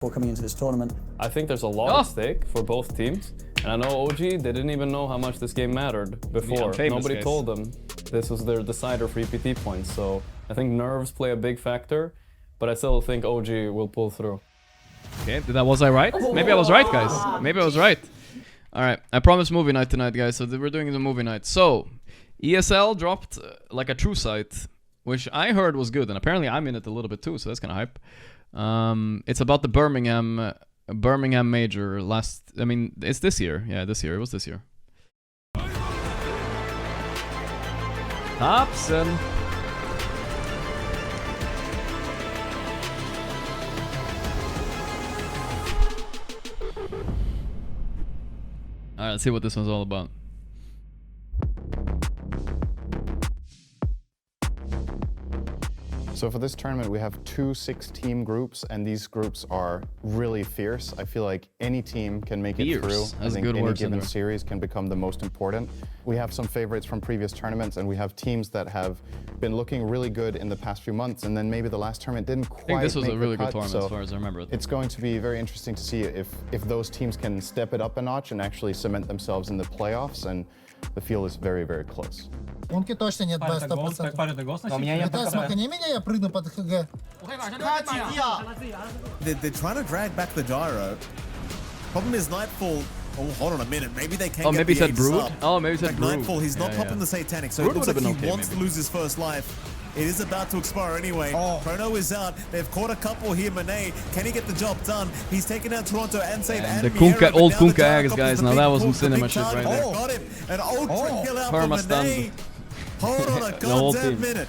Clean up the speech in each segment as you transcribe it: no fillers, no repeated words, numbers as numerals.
before coming into this tournament. I think there's a lot at stake for both teams. And I know OG, they didn't even know how much this game mattered before. Nobody told them this was their decider for EPT points. So I think nerves play a big factor, but I still think OG will pull through. Okay, was I right? Maybe I was right, guys. Maybe I was right. Alright, I promised movie night tonight, guys, so we're doing the movie night. So, ESL dropped like a true site, which I heard was good, and apparently I'm in it a little bit too, so that's kind of hype. It's about the Birmingham major it's this year. Yeah, this year. It was this year. Hobson. Alright, let's see what this one's all about. So for this tournament, we have 2 6-team groups, and these groups are really fierce. I feel like any team can make it through. I think any given series can become the most important. We have some favorites from previous tournaments, and we have teams that have been looking really good in the past few months, and then maybe the last tournament didn't quite make I think this was a really good cut, tournament as far as I remember it. It's going to be very interesting to see if those teams can step it up a notch and actually cement themselves in the playoffs, and the field is very, very close. Гонки точно нет без 100%. Витаю, смахани меня, я прыгну под ХГ. They're trying to drag back the gyro. Problem is Nightfall. Oh, hold on a minute. Maybe they can't maybe get said the Brood? Up. Oh, maybe said Brood. Nightfall, he's not popping the Satanic, so it looks like he wants to lose his first life. It is about to expire anyway. Chrono is out. They've caught a couple here. Monet, can he get the job done? He's taken out Toronto and saved the Kunkka, old Kunkka Ags, guys. Now that was some cinema shit right there. Got him. An ultra kill out for Monet. Hold on a goddamn minute.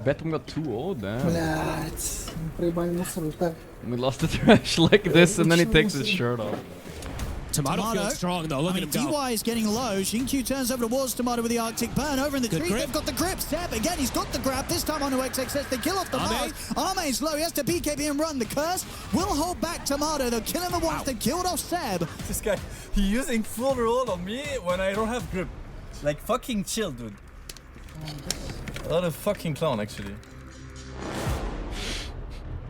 BetBoom got 2-0, damn. Блять, проебали мусор, так. We lost the trash like this, and then he takes his shirt off. Tomato feels strong though, look at him go. DY is getting low. Shinkyu turns over towards Tomato with the Arctic burn. Over in the tree, they've got the grip. Seb, again, he's got the grab. This time onto XXS. They kill off the Mate. Arme's low. He has to BKB and run. The curse will hold back Tomato. They'll kill him at once. They killed off Seb. This guy, he's using full roll on me when I don't have grip. Like, fucking chill, dude. A lot of fucking clown, actually.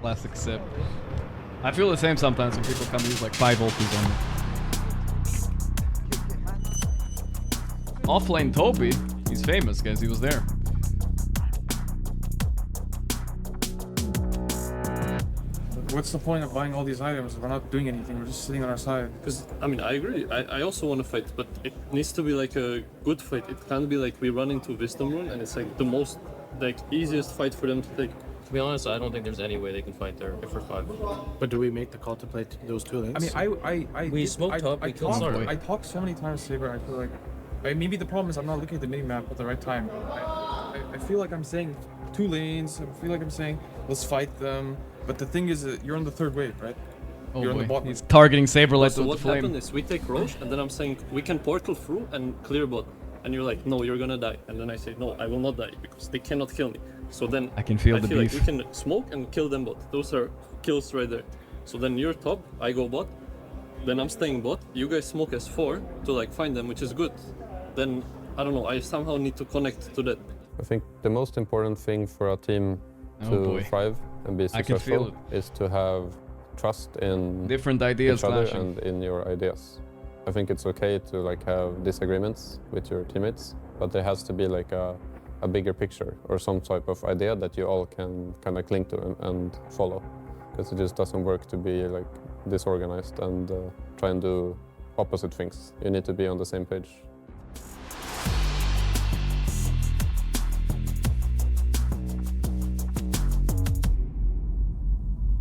Classic Seb. I feel the same sometimes when people come use like 5 ultis on me. Offlane Toby, he's famous, guys. He was there. What's the point of buying all these items? We're not doing anything. We're just sitting on our side. Because, I mean, I agree. I also want to fight, but it needs to be like a good fight. It can't be like we run into Wisdom Rune and it's like the most, like, easiest fight for them to take. To be honest, I don't think there's any way they can fight there if we're 5. But do we make the call to play those 2 lanes? I mean, we smoked up, we killed Starter. I talked so many times, Saber. I feel like maybe the problem is I'm not looking at the mini-map at the right time. I feel like I'm saying 2 lanes. I feel like I'm saying let's fight them. But the thing is, you're on the 3rd wave, right? Oh you're boy. on the bot. He's targeting Saberlight So with the what flame. happened is we take Roche, and then I'm saying we can portal through and clear bot. And you're like, no, you're gonna die. And then I say, no, I will not die because they cannot kill me. So then I can feel the feel beef. like we can smoke and kill them bot. Those are kills right there. So then you're top, I go bot. Then I'm staying bot. You guys smoke as 4 to like find them, which is good. Then I don't know. I somehow need to connect to that. I think the most important thing for a team to thrive and be successful is to have trust in different ideas each other clashing. and in your ideas. I think it's okay to like have disagreements with your teammates, but there has to be like a bigger picture or some type of idea that you all can kind of cling to and follow. Because it just doesn't work to be like disorganized and try and do opposite things. You need to be on the same page.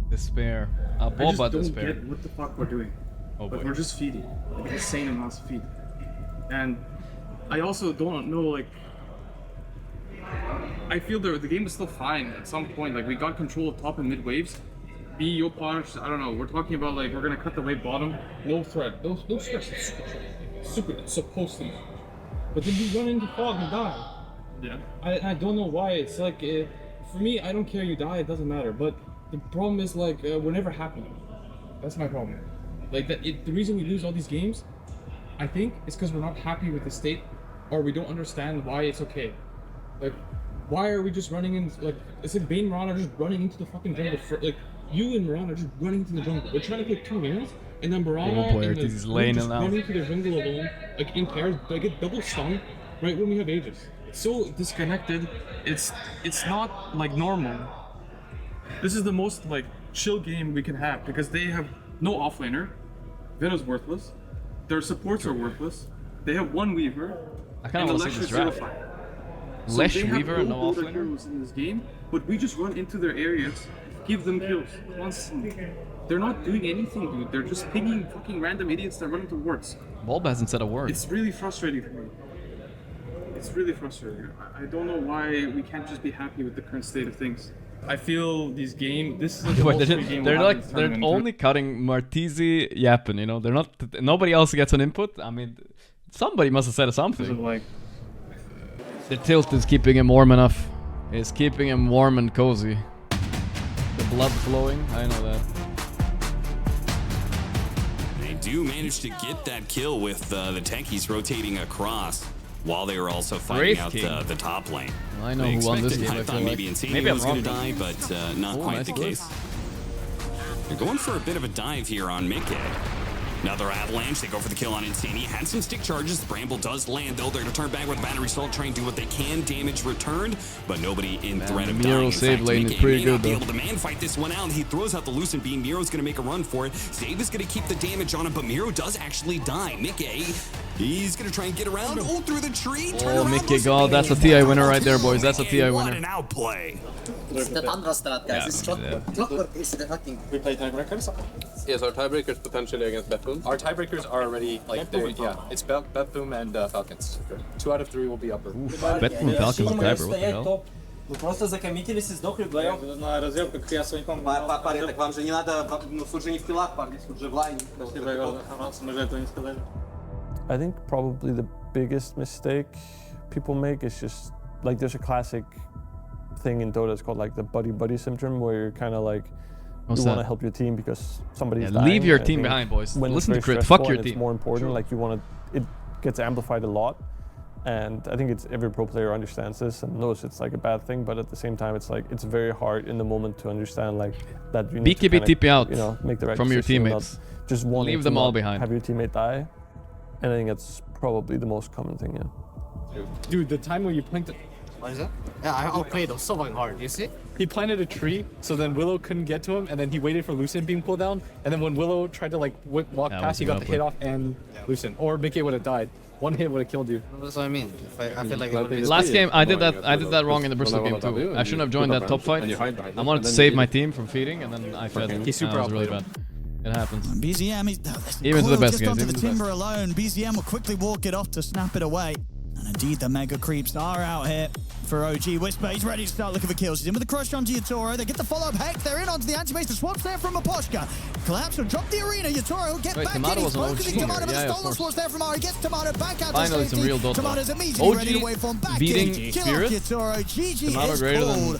Despair. I just don't despair. get what the fuck we're doing. Oh but boy. we're just feeding. Like insane amounts of feed. And I also don't know, like, I feel the game is still fine at some point. Like, we got control of top and mid waves. B, Yopaj, I don't know. We're talking about, like, we're gonna cut the wave bottom. No threat. No stress. It's super. It's supposed to be. But then we run into fog and die. Yeah. I don't know why. It's like, for me, I don't care you die, it doesn't matter. But the problem is, like, we're never happy. That's my problem. Like, the reason we lose all these games, I think, is because we're not happy with the state, or we don't understand why it's okay. Like, why are we just running in? Like, it's like Bane and Ron are just running into the fucking jungle. Like, you and Ron are just running into the jungle. We're trying to pick 2 lanes, and then Barana and the just running into the jungle alone, like in pairs. They get double stunned right when we have Aegis. It's so disconnected. It's not like normal. This is the most like chill game we can have because they have no offlaner. Vena's worthless. Their supports are worthless. They have 1 Weaver. I kind of want to see this draft. Lesh Weaver and no offlaner in this game, but we just run into their areas, give them kills constantly. They're not doing anything, dude. They're just pinging fucking random idiots that run into wards. Bulb hasn't said a word. It's really frustrating for me. It's really frustrating. I don't know why we can't just be happy with the current state of things. I feel these games. This is the most game they're only cutting Martizi yapping. You know, they're not. Nobody else gets an input. I mean, somebody must have said something. Like, the tilt is keeping him warm enough. It's keeping him warm and cozy. The blood flowing. I know that. They do manage to get that kill with the techies rotating across. While they were also fighting out the top lane. I know who won this game. I thought maybe Insane was going to die, but not quite the case. They're going for a bit of a dive here on Mickey. Another avalanche. They go for the kill on Insane. He had some stick charges. The Bramble does land, though. They're going to turn back with a battery assault, try and do what they can. Damage returned, but nobody in threat of dying. Miro save lane is pretty good, though. Be able to man fight this one out. He throws out the Lucent Beam. Miro's going to make a run for it. Save is going to keep the damage on him, but Miro does actually die. Mickey, he's going to try and get around. Oh, through the tree. Turn around. Mickey, God, that's a TI winner right there, boys. That's a TI winner. What an outplay. It's the Tundra strat, guys. It's clockwork is the fucking... We play tiebreakers? Yes, our tiebreakers potentially against BetBoom. Our tiebreakers are already, like, it's BetBoom and Falcons. 2 out of 3 will be upper. BetBoom, Falcons, tiebreaker, what the hell? Вы просто закоммитились и сдохли вдвоем. На разъем, как я своим парень, так вам же не надо, ну, тут же не в киллах, парни, тут же в лайне. Мы же этого не сказали. I think probably the biggest mistake people make is just, like, there's a classic thing in Dota, it's called like the buddy syndrome, where you're kind of like, you want to help your team because somebody's dying. Leave your team behind, boys. Listen to Crit, fuck your team. It's more important, like you want to, it gets amplified a lot. And I think it's every pro player understands this and knows it's like a bad thing, but at the same time, it's like, it's very hard in the moment to understand like that you need to kind of, TP out, you know, make the right from your decision, teammates. Just wanting leave them all behind. Have your teammate die. And I think that's probably the most common thing, yeah. Dude, the time when you planted... What is that? Yeah, I outplayed him so fucking hard, you see? He planted a tree, so then Willow couldn't get to him, and then he waited for Lucent being pulled down, and then when Willow tried to like walk past, he got the hit off and Lucent. Or Mickey would have died. 1 hit would have killed you. That's what I mean. I feel like last game, I did that wrong in the Bristol game too. I shouldn't have joined that top fight. I wanted to save my team from feeding, and then I fed. He's super was really bad. It happens. BZM, even to the best just guys. Onto the Timber alone. BZM will quickly walk it off to snap it away. And indeed, the Mega Creeps are out here for OG. Whisper, he's ready to start looking for kills. He's in with the crush onto Yatoro. They get the follow-up. Heck, they're in onto the anti-base. The swap's there from Aposhka. Collapse will drop the arena. Yatoro will get back in. He's focusing Tomato, but the stolen swap's there from Ari. Gets Tomato back out to safety. Tomato's immediately ready to wait for him back beating in. Spirit. Kill off Yatoro. GG Tomato is greater called.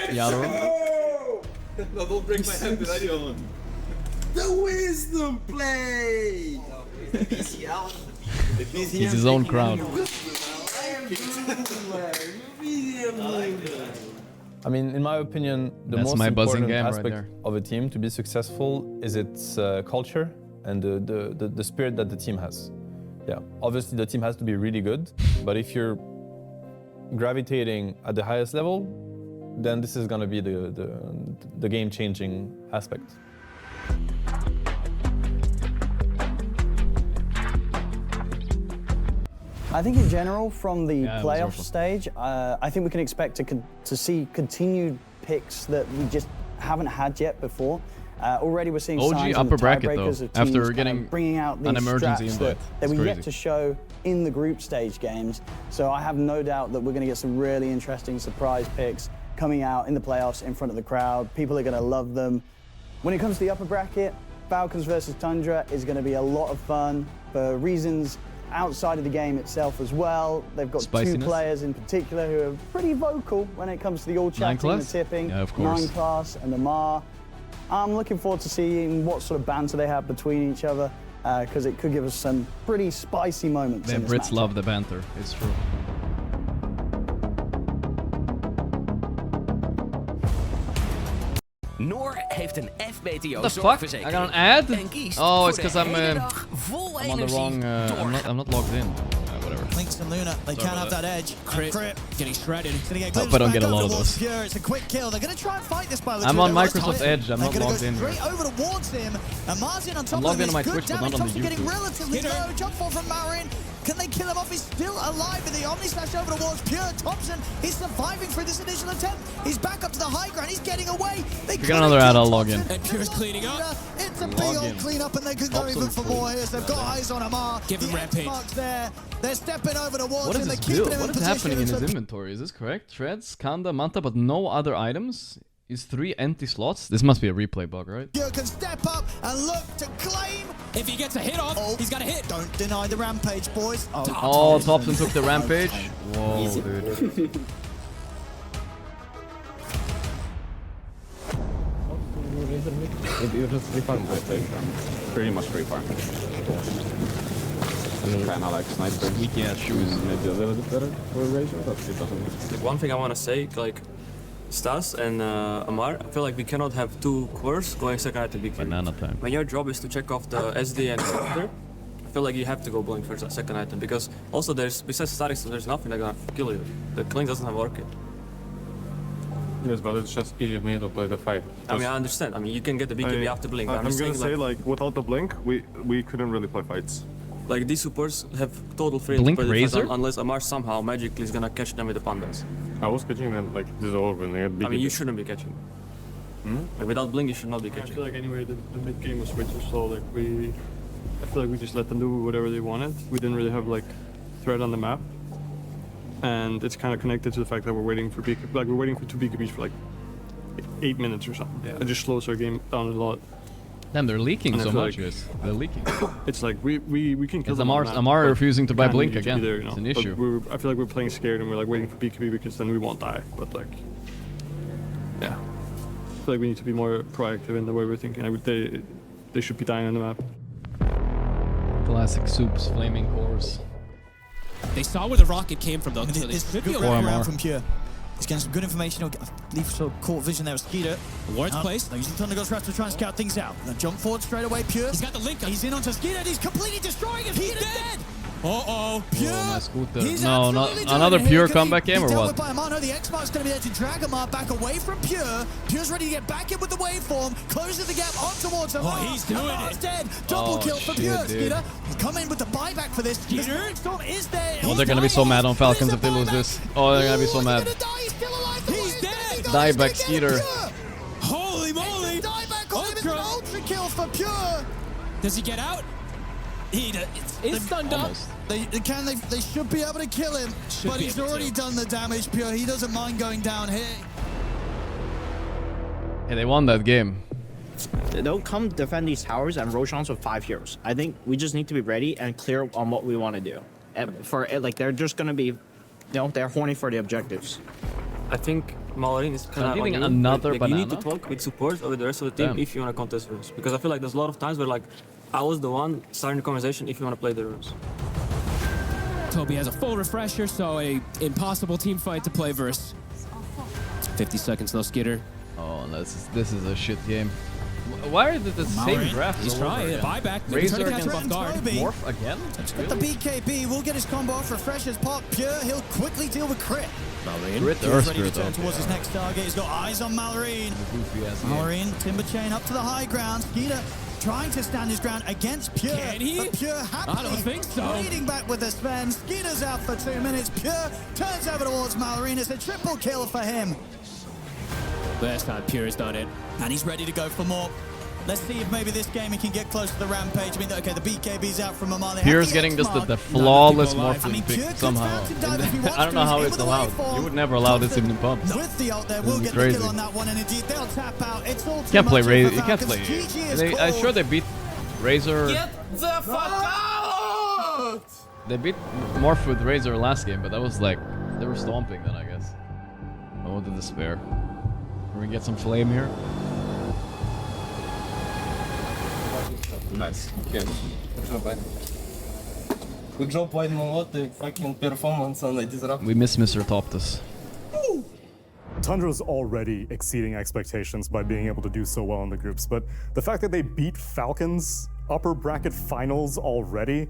than Yatoro. No, don't break my hand, I don't. The wisdom play! He's his own crowd. I mean, in my opinion, the most important aspect of a team to be successful is its culture and the spirit that the team has. Yeah, obviously the team has to be really good, but if you're gravitating at the highest level, then this is going to be the game-changing aspect. I think in general, from the playoff stage, I think we can expect to see continued picks that we just haven't had yet before. Already we're seeing signs upper in the bracket tiebreakers though, of teams after getting bringing out these an emergency strats invite. that we yet to show in the group stage games. So I have no doubt that we're going to get some really interesting surprise picks coming out in the playoffs in front of the crowd. People are going to love them. When it comes to the upper bracket, Falcons versus Tundra is going to be a lot of fun for reasons outside of the game itself as well. They've got two players in particular who are pretty vocal when it comes to the all chatting, the tipping. Yeah, of course. 9class and Amar. I'm looking forward to seeing what sort of banter they have between each other, because it could give us some pretty spicy moments. The Brits love the banter, it's true. Noor heeft een FBTO What the fuck? I got an ad? Oh, it's because I'm on the wrong. I'm not logged in. Whatever. Lynx and Luna, they can't have that edge. Crit getting shredded. Hope I don't get a lot of those. Pure. It's a quick kill. They're going to try and fight this by the I'm on Microsoft Edge. I'm not logged in. Straight over towards him. And Martin on top I'm logged of into my good Twitch, but damage. not on the Thompson getting YouTube. relatively low. Jump fall from Marin. Can they kill him off? He's still alive with the Omni Slash over towards Pure. Thompson, he's surviving through this initial attempt. He's back up to the high ground. He's getting away. They get another ad, I'll log in. And Pure's cleaning up. It's a big old cleanup, and they could go even for more here. They've got eyes on Amar. Give him rampage. There. They're stepping over towards What is him. this They're keeping build? him What in is happening in position. his inventory? Is this correct? Shreds, Kanda, Manta, but no other items? Is 3 empty slots? This must be a replay bug, right? Pure can step up and look to claim. If he gets a hit off, he's got a hit. Don't deny the rampage, boys. Oh, Thompson took the rampage. Whoa, dude. It was free farm, I think. Pretty much free farm. Kind of like sniper. Sneaky ass shoes. Maybe a little bit better for Razor, but it doesn't. Like one thing I want to say, like Stas and Amar, I feel like we cannot have two cores going second item BKB. Banana time. When your job is to check off the SD and counter, I feel like you have to go blind first, second item, because also there's, besides statics, there's nothing that's gonna kill you. The Kling doesn't have orchid. Yes, but it's just easy for me to play the fight. I mean, I understand. I mean, you can get the BKB after blink. I'm gonna say, like, without the blink, we couldn't really play fights. Like, these supports have total freedom Blink to play Razor? unless Amar somehow magically is gonna catch them with the pandas. I was catching them, like, this is over, and they had BKB. I mean, you shouldn't be catching. Like, without blink, you should not be catching. I feel like anyway, the mid game was way too slow. Like I feel like we just let them do whatever they wanted. We didn't really have like threat on the map, and it's kind of connected to the fact that we're waiting for BKB. Like we're waiting for 2 BKBs for like 8 minutes or something. Yeah. It just slows our game down a lot. Damn, they're leaking And I so feel much, like guys. They're leaking. It's like we can kill Is them on the map, Amar but refusing to buy kinda blink need to be again? there, you It's know? an But issue. I feel like we're playing scared and we're like waiting for BKB because then we won't die. But like, yeah, I feel like we need to be more proactive in the way we're thinking. They should be dying on the map. Classic soups, flaming cores. They saw where the rocket came from, though. So This they is good around from Pure. He's getting some good information. I believe so. Caught vision there with Skeeter. Ward's placed. Using Thunder Ghost Wrath to try and scout things out. Now jump forward straight away. Pure. He's got the link. He's in onto Skeeter. And he's completely destroying him. He's dead. Uh-oh. Pure. Oh, my scooter. He's No, not absolutely doing another it here. Pure Could comeback be game or dealt what? with by Amar. No, the X-Mark's going to be there to drag Amar back away from Pure. Pure's ready to get back in with the waveform. Closes the gap on towards Amar. Oh, he's doing Amar's it. dead. Double kill for shit, Pure. dude. Skeeter. Come in with the buyback for this. Skeeter? Storm is there. Oh, they're gonna be so mad on Falcons if they lose this. Oh, they're gonna be so mad. He's dead. Dieback Skeeter. Holy moly. Dieback on him. It's an ultra kill for Pure. Does he get out? It's stunned up. They should be able to kill him, but he's already done the damage. Pure, he doesn't mind going down here. Hey, they won that game. They'll come defend these towers and Roshan's with 5 heroes. I think we just need to be ready and clear on what we want to do. And for like, they're just gonna be, they're horny for the objectives. I think Malarin is kind of giving another like, you need to banana? talk with support or with the rest of the team Damn. if you want to contest runes. Because I feel like there's a lot of times where like, I was the one starting the conversation if you want to play the runes. Toby has a full refresher, so a impossible team fight to play versus. 50 seconds though, Skitter. Oh, this is a shit game. Why are the same draft? He's trying a buyback. Razor Trying to catch against him off guard. Morph again? But the BKB will get his combo off. Refreshers pop. Pure, he'll quickly deal with crit. Crit Pure's or ready to Spirit, turn towards his next target. He's got eyes on Mallory. Mallory, Timber Chain up to the high ground. Skeeter trying to stand his ground against Pure. Can he? But Pure happily I don't think so. leading back with the Sven. Skeeter's out for 2 minutes. Pure turns over towards Mallory. It's a triple kill for him. Last time Pure's done it. And he's ready to go for more. Let's see if maybe this game he can get close to the rampage. I mean, okay, the BKB's out from Amali. Pure's getting just the flawless morph I mean, pick Pure somehow. could dive if he wants I don't know to. how He's it's in with the allowed. waveform. You would never allow this in pumps. With the ult there, This we'll is get crazy. the kill on that one, and indeed they'll tap out. It's all too Can't play much for Razor. the You can't Falcons. play. GG is I'm called. sure they beat Razor. Get the fuck out! They beat Morph with Razor last game, but that was like they were stomping then, I guess. Oh, the despair. Can we get some flame here? Nice. Good. Good job, White Malot, the fucking performance on the disrupt. We miss Mr. Toptus. Tundra's already exceeding expectations by being able to do so well in the groups, but the fact that they beat Falcons upper bracket finals already,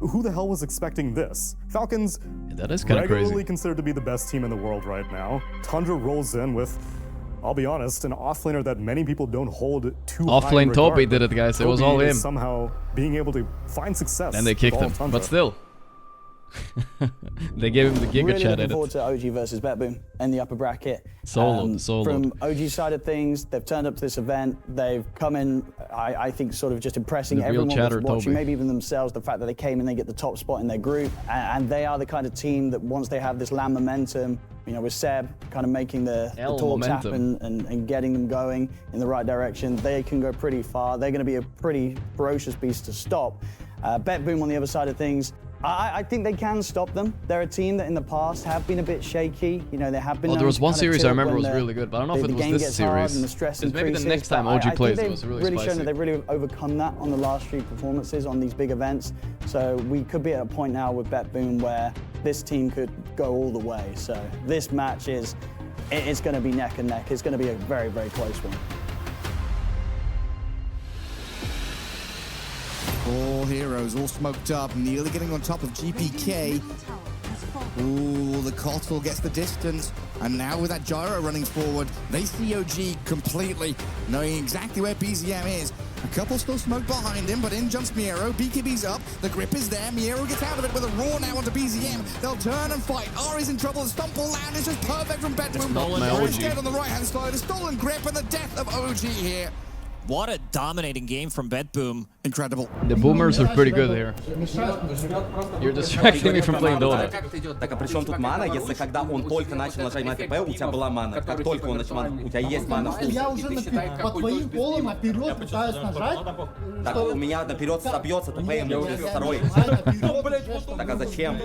who the hell was expecting this? Falcons that is kind of regularly crazy. considered to be the best team in the world right now. Tundra rolls in with, I'll be honest, an offlaner that many people don't hold too high in Offlane regard, Toby did but it, guys. It was Toby all is him. somehow being able to find success. And they kicked with all him, Tundra. but still. They gave him the Giga really Chat looking forward edit. to OG versus BetBoom in the upper bracket. Solo. From OG side of things, they've turned up to this event. They've come in, I think, sort of just impressing The real everyone chatter, that's watching, Toby. maybe even themselves. The fact that they came and they get the top spot in their group, and they are the kind of team that once they have this land momentum, you know, with Seb kind of making the talks momentum. happen and getting them going in the right direction, they can go pretty far. They're going to be a pretty ferocious beast to stop. BetBoom on the other side of things, I think they can stop them. They're a team that in the past have been a bit shaky. You know, they have been. Well, there known was to one kind of series I tilt remember when was the- really good, but I don't know if the it was game this gets hard series. and the stress It's maybe the increases, next time but OG I plays, think it was they've really really shown spicy. that they've really overcome that on the last few performances on these big events. So we could be at a point now with BetBoom where this team could go all the way. So this match it's going to be neck and neck. It's going to be a very, very close one. All heroes all smoked up, nearly getting on top of GPK. Ooh, the Cotswold gets the distance, and now with that gyro running forward, they see OG completely, knowing exactly where BZM is. A couple still smoked behind him, but in jumps Miero. BKB's up, the grip is there. Miero gets out of it with a roar now onto BZM. They'll turn and fight. Ari's in trouble. The stump all land is just perfect from BetBoom. Instead on the right-hand side, a stolen grip and the death of OG here. What a dominating game from BetBoom. Incredible. The boomers are pretty good here. You're distracting me from playing Dota. Так, а при чем тут мана, если когда он только начал нажимать ТП, у тебя была мана. Как только он начал, у тебя есть мана. Я уже по твоим полам наперед пытаюсь нажать. Так, у меня наперед собьется ТП, ему уже второй. Так, а зачем?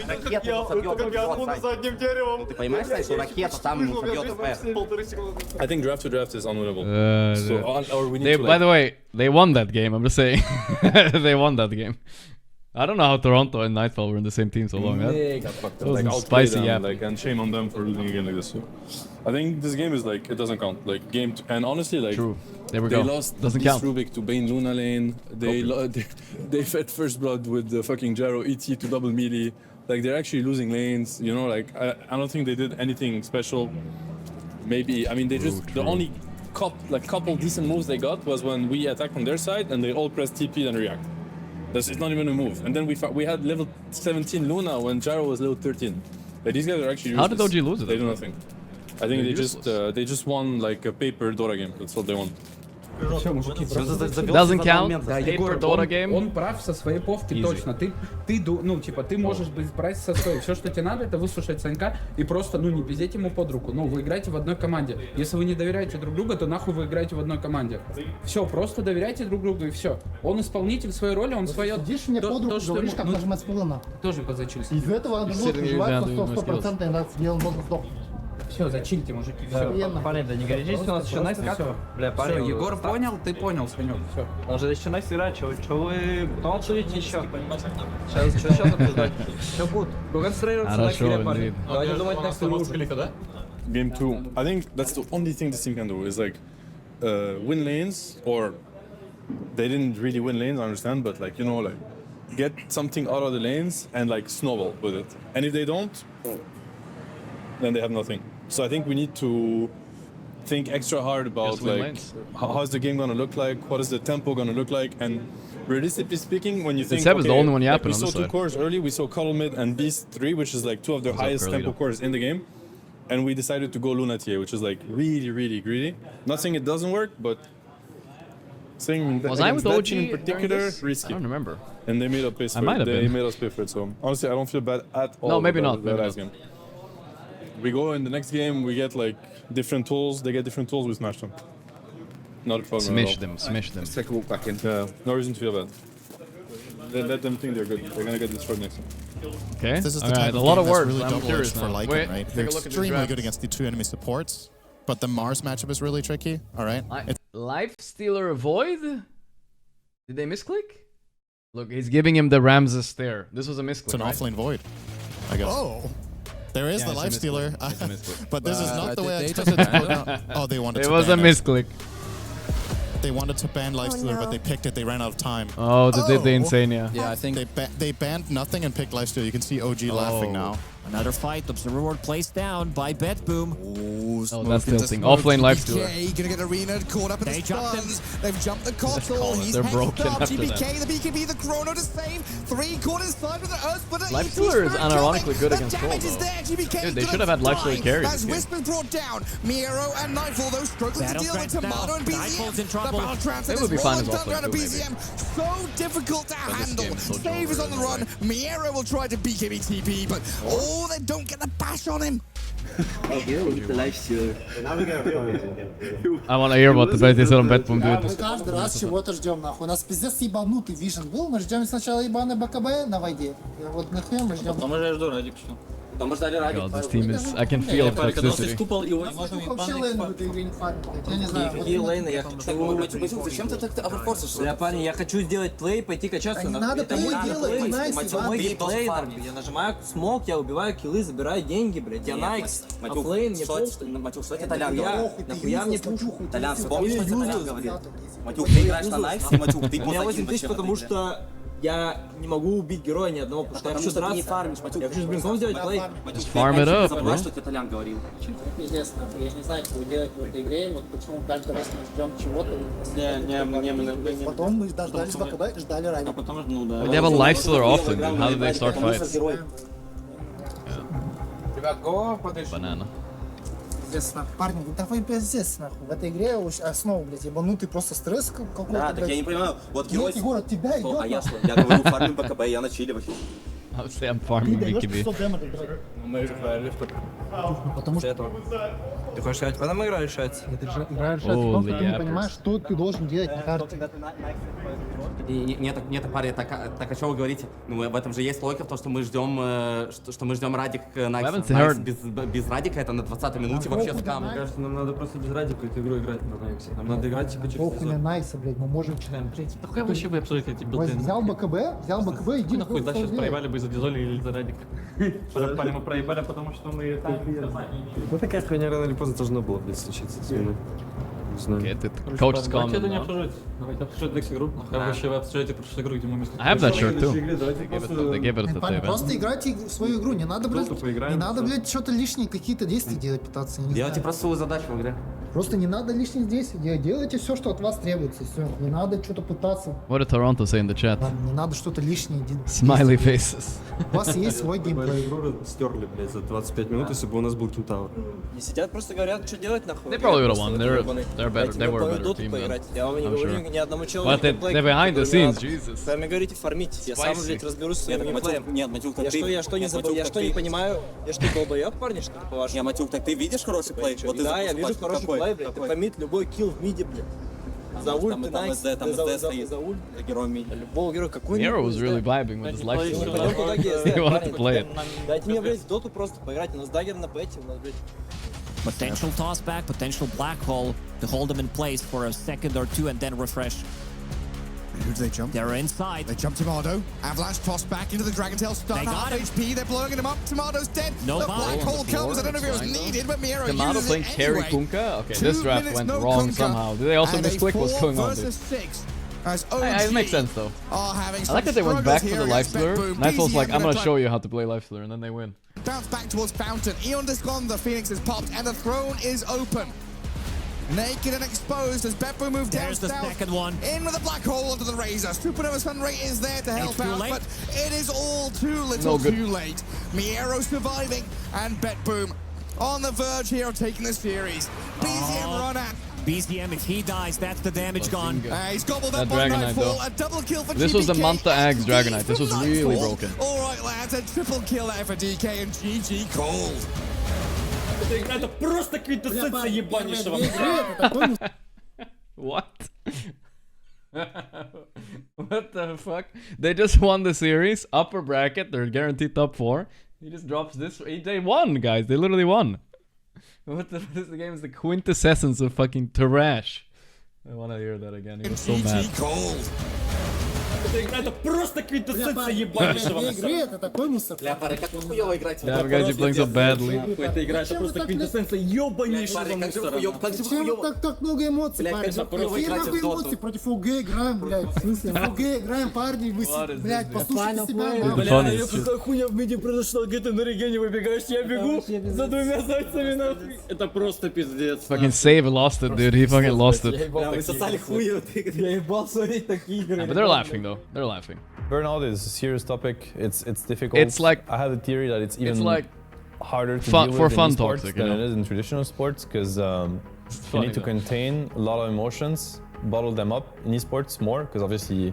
Ракету собьет наперед. Ты понимаешь, что ракета там ему собьет ТП? I think draft to draft is unwinnable. By the way, they won that game. I'm just saying, they won that game. I don't know how Toronto and Nightfall were in the same team so long. They got fucked up. That was Like, a outplay spicy them, gap. like, and shame on them for losing a game like this. So I think this game is like, it doesn't count. Like game, and honestly, like True. There we go. lost Doesn't this count. Rubik to Bane Luna lane. They fed first blood with the fucking gyro ET to double melee. Like they're actually losing lanes. You know, like I don't think they did anything special. Maybe I mean they just the only couple decent moves they got was when we attacked on their side and they all pressed TP and react. It's not even a move. And then we had level 17 Luna when Gyro was level 13. Like, these guys are actually useless. How did OG lose it? They do nothing. I think They're they just won like a paper Dota game. That's what they won. Doesn't count. Да, Paper Егор, Dota game. он прав со своей повки, Easy. точно. Ты можешь брать со своей. Все, что тебе надо, это выслушать Санька и просто, не пиздеть ему под руку. Вы играете в одной команде. Если вы не доверяете друг другу, то нахуй вы играете в одной команде. Все, просто доверяйте друг другу и все. Он исполнитель своей роли, он свое... Сидишь мне под руку, говоришь, как нажимать спила нахуй. Тоже подзачился. Из-за этого другой переживает, что 100% иногда он может сдохнуть. Все, зачиньте, мужики, все. Парень, да не горячись, у нас еще найс как? Бля, парень. Все, Егор понял, ты понял, Санек, все. Он же еще найс играет, что вы... Потом обсудите еще. Сейчас обсуждать. Все будет. Go концентрироваться на килле, парень. Давайте думать next move. Да? Game 2. I think that's the only thing this team can do is like win lanes, or they didn't really win lanes, I understand, but like, you know, like get something out of the lanes and like snowball with it. And if they don't, then they have nothing. So I think we need to think extra hard about Just win like lanes. how's the game gonna look like, what is the tempo gonna look like, and realistically speaking, when you think Seb is the only one like yapping we on saw this two side. cores early, we saw Cuddle Mid and Beast 3, which is like two of the What's up, highest tempo Carlito? cores in the game. And we decided to go Luna TA, which is like really, really greedy. Not saying it doesn't work, but saying that Was I with that OG team in particular, during this? risky. I don't remember. And they made us pay for I it. might have They been. made us pay for it. So honestly, I don't feel bad at all. No, maybe about not, that maybe last game. We go in the next game, we get like different tools. They get different tools, we smash them. Not a problem Smash at all. them, smash them. Let's take a walk back in. Yeah, no reason to feel bad. Let them think they're good. They're gonna get destroyed next time. Okay. This is the All type right, of a lot game of that's words. really I'm double-edged curious for now. Lycan, Wait, right? take They're a look at the extremely draft. good against the two enemy supports, but the Mars matchup is really tricky. All right. Life Stealer Void? Did they misclick? Look, he's giving him the Ramses stare. This was a misclick. It's an right? offlane void, I guess. Oh, There is Yeah, the it's a life stealer, misclick. It's a misclick. but this is not the way I they expected took it to go ban down. Oh, they wanted It to was a ban it. misclick. They wanted to ban life stealer, but they picked it. They ran out of time. Oh, they did the insane, yeah. Yeah, I think They banned nothing and picked life stealer. You can see OG laughing now. Another fight. Observer ward placed down by BetBoom. Oh, that's tilting. Offlane life stealer. Gonna get Arena caught up in They the jumped stuns. They've jumped the Kotal. He's They're hexed broken up. after GBK, that. the BKB, the Chrono to save. 3 caught inside with the Earth Splitter. Life ET stealer is Spirit unironically coming. good The against damage Troll, is though. there. GBK Dude, they gonna should have had life stealer die. carry As this game. Wisp is brought down. Miero and Nightfall, those struggling to Battle deal with threats Tomato now. and BZM. Nightfall's in The trouble. battle transfer They would be is fine rolling as Tundra offlane and too, BZM. So difficult to this handle. game is so Save is on the run. genre, Miero will try to BKB TP, but they don't get the bash on him. I want to hear what the bet is on BetBoom, dude. Мы каждый раз чего-то ждем, нахуй. У нас пиздец ебанутый вишен был. Мы ждем сначала ебаный БКБ на воде. И вот нахуй мы ждем. Потом уже жду Радик, что. Потом мы ждали Радик. God, this team is... I can feel toxicity. Купол его. Вообще лейн в этой игре не фармит. Я не знаю. Какие лейны? Я хочу... Зачем ты так оверфорсишь? Я, парень, я хочу сделать плей, пойти качаться. Не надо плей делать, найс, Мой геймплей, я нажимаю смок, я убиваю киллы, забираю деньги, блядь. Я найкс, оффлейн, мне похуй. Матюк, что тебе Толян говорил? Нахуя мне пушу? Толян, вспомни, что тебе Толян говорил. Матюк, ты играешь на найкс, Матюк, ты У меня 8 тысяч, потому что я не могу убить героя ни одного, потому что я хочу драться. не фармишь, Матюк. Я хочу с блинком сделать плей. Just farm it up, bro. Что тебе Толян говорил? Пиздец, нахуй. Я не знаю, что вы делаете в этой игре. Вот почему каждый раз мы ждем чего-то. Не. Потом мы дождались БКБ и ждали ранее. Потом, ну да. They have a life stealer offlane, dude. How did they start fights? Ребят, го, подожди. Banana. Пиздец, нахуй. Парни, вы давай пиздец, нахуй. В этой игре основа, блядь, ебанутый просто стресс какой-то, Да, так я не понимаю. Вот герой... Егор, от тебя идет, А я что? Я говорю, фармим БКБ, я на чиле вообще. I would say I'm farming BKB. Мы играли в Потому что Ты хочешь сказать, потом игра решается? игра решается в том, что ты не понимаешь, что ты должен делать на карте. Нет, парень, так о чем вы говорите? Ну, в этом же есть логика, в том, что мы ждем Радик Найкс. Без Радика это на 20-й минуте вообще скам. Мне кажется, нам надо просто без Радика эту игру играть на Найксе. Нам надо играть типа через Похуй на сезон. Найса, блядь, мы можем... Нахуя вообще вы обсуждаете эти билды? Взял БКБ, иди Нахуй, да, сейчас проебали бы за Дизоли или за Радика. Мы проебали, потому что мы... Ну такая хуйня рано или поздно должна была, блядь, случиться с ними. Не знаю. Get it. Coach is calm Давайте это не down. обсуждать. Давайте обсуждать next игру. Нахуй вообще вы обсуждаете прошлую игру, где мы вместе... I have that shirt too. Давайте They gave it at the Парни, event. просто играйте в свою игру, не надо, блядь, поиграем, не надо, всё. блядь, что-то лишние какие-то действия делать, пытаться, я не Делайте знаю. просто свою задачу в игре. Просто не надо лишних действий делать, делайте все, что от вас требуется, все. Не надо что-то пытаться, What did Toronto say in the chat? не надо что-то лишнее делать. Smiley faces. У вас есть свой геймплей. Игру стерли, блядь, за 25 минут, если бы у нас был Кентавр. Не сидят, просто говорят, что делать нахуй. They probably would have won. They're better. They were a better team, man. Я вам не I'm говорю sure. ни одному человеку. But they're behind the scenes, Jesus. Сами говорите фармить. Я сам, блядь, разберусь с своим геймплеем. Нет, Матюк, так Я что не забыл, я что не понимаю, я что долбоёб, парни, что ли, по-вашему? Не, Матюк, так ты видишь хороший плей? Вот ты Да, я вижу запустил хороший какой? плей, блядь. Ты помит любой килл в миде, блядь. За ульт, ты найс, там СД стоит. за ульт. Герой мид. Любого героя, какой Nero was really vibing with his life stealer. Пойдем туда, где He wanted to play it. Дайте мне, блядь, в доту просто поиграть. У нас даггер на пэте, у нас, блядь. Potential toss back, potential black hole to hold them in place for a second or two and then refresh. Who do they jump? They're inside. They jump Tomato. Avalanche tossed back into the Dragon Tail. Stun They got half him. HP. They're blowing him up. Tomato's dead. No the bomb black on the hole floor. comes. I don't know if it was That's fine, needed, but Miro Tomato uses playing it carry anyway. Kunkka? Okay, 2 this draft minutes, went no wrong Kunkka. somehow. Did they also And a misclick? What's 4 going on, dude? versus 6. As It makes sense though. are having I like that they went back to the life stealer. Nightfall's like, I'm gonna show you how to play life stealer, and then they win. Bounce back towards Fountain. Eon Discon, the Phoenix is popped, and the throne is open. Naked and exposed as BetBoom moved down There's the south. second one. In with a black hole onto the Razor. Supernova Sunray is there to help too out, late. but it is all too little No good. too late. Miero surviving, and BetBoom on the verge here of taking the series. BZM run at. BZM, if he dies, that's the damage gone. He's gobbled That up on Dragonite, Nightfall. though. A double kill for This was the GPK Manta Axe and Dragonite. D This was from really Nightfall. broken. All right, lads, a triple kill there for DK and GG cold. Это просто квинтэссенция ебанейшего. What? What the fuck? They just won the series, upper bracket, they're guaranteed top 4. He just drops this. They won, guys. They literally won. What the? This game is the quintessence of fucking trash. I want to hear that again. He was so mad. GG cold. Эта игра это просто квинтэссенция ебанейшего. Это такой мусор. Бля, парень, как хуёво играть. Yeah, guys, you're playing so badly. Эта игра это просто квинтэссенция ебанейшего мусора. Зачем так много эмоций, парень? Какие нахуй эмоции против ОГ играем, блядь? В смысле? В ОГ играем, парни, вы, блядь, послушайте себя. Бля, какая хуйня в миде произошла, где ты на регене выбегаешь, я бегу за двумя зайцами нахуй. Это просто пиздец. Fucking save lost it, dude. He fucking lost it. Бля, вы сосали хуй в этой игре. Я ебал смотреть такие игры. But they're laughing though. They're laughing. Burnout is a serious topic. It's difficult. It's like I have a theory that it's even like harder to fun, deal for with fun in esports toxic, than you know? it is in traditional sports because you need to contain a lot of emotions, bottle them up in esports more because obviously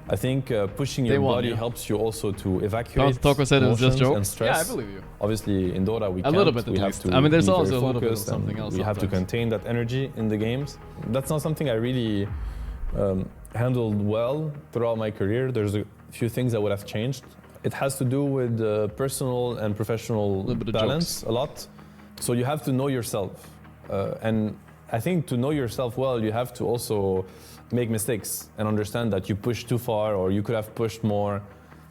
I think pushing your body helps you also to evacuate Toko said it was just emotions joke. and stress. Yeah, I believe you. Obviously in Dota we A can't. little bit at we least. have to I mean, there's be also very a little bit of focused something and else we have to sometimes. contain that energy in the games. That's not something I really handled well throughout my career. There's a few things that would have changed. It has to do with personal and professional balance a lot. So you have to know yourself. And I think to know yourself well, you have to also make mistakes and understand that you pushed too far or you could have pushed more.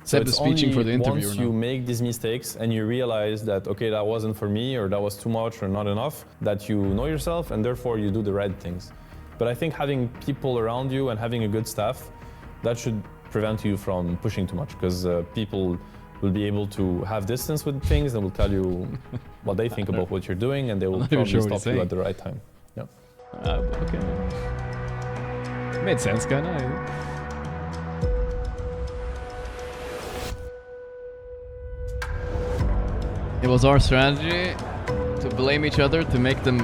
Seb is speeching for the interviewer once now. you make these mistakes and you realize that, okay, that wasn't for me or that was too much or not enough, that you know yourself and therefore you do the right things. But I think having people around you and having a good staff, that should prevent you from pushing too much because people will be able to have distance with things and will tell you what they think about what you're doing and they will probably stop you at the right time. Yeah. Okay. Made sense, kinda. It was our strategy to blame each other to make them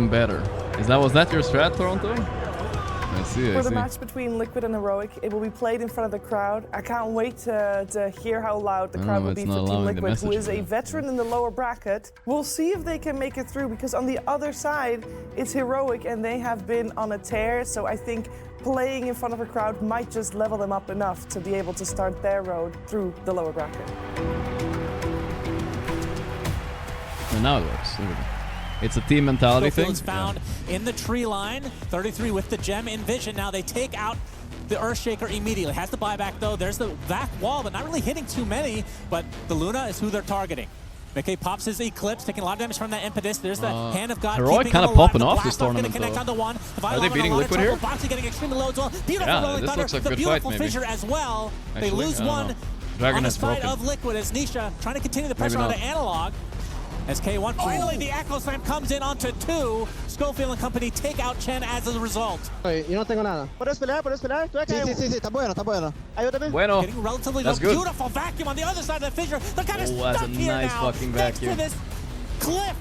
better. Was that your strat, Toronto? I see. For the match between Liquid and Heroic, it will be played in front of the crowd. I can't wait to hear how loud the crowd will be for Team Liquid, who is a veteran in the lower bracket. We'll see if they can make it through, because on the other side, it's Heroic, and they have been on a tear, so I think playing in front of a crowd might just level them up enough to be able to start their road through the lower bracket. And now it works. Look at it. It's a team mentality thing. Is found in the tree line. 33 with the gem in vision. Now they take out the Earthshaker immediately. Has the buyback though. There's the back wall, but not really hitting too many. But the Luna is who they're targeting. Mickey pops his Eclipse, taking a lot of damage from that Impetus. There's the Hand of God. Heroic kind of popping off this tournament though. Are they beating Liquid here? Boxy getting extremely low as well. Beautiful Yeah, rolling this thunder. looks like a The good fight, beautiful maybe. fissure as well. Actually, They lose I don't one know. Dragon on the is side broken. of Liquid as Nisha trying to continue the pressure Maybe onto not. Analog. As K1 finally the Echo Slam comes in onto 2. Schofield and company take out Chen as a result. Yo no tengo nada. ¿Puedes pelear? Sí, está bueno, Ayúdame. Bueno, Getting relatively low. that's good. Beautiful vacuum on the other side of the fissure. They're kind of that's stuck a here nice now. fucking Next to vacuum. this cliff.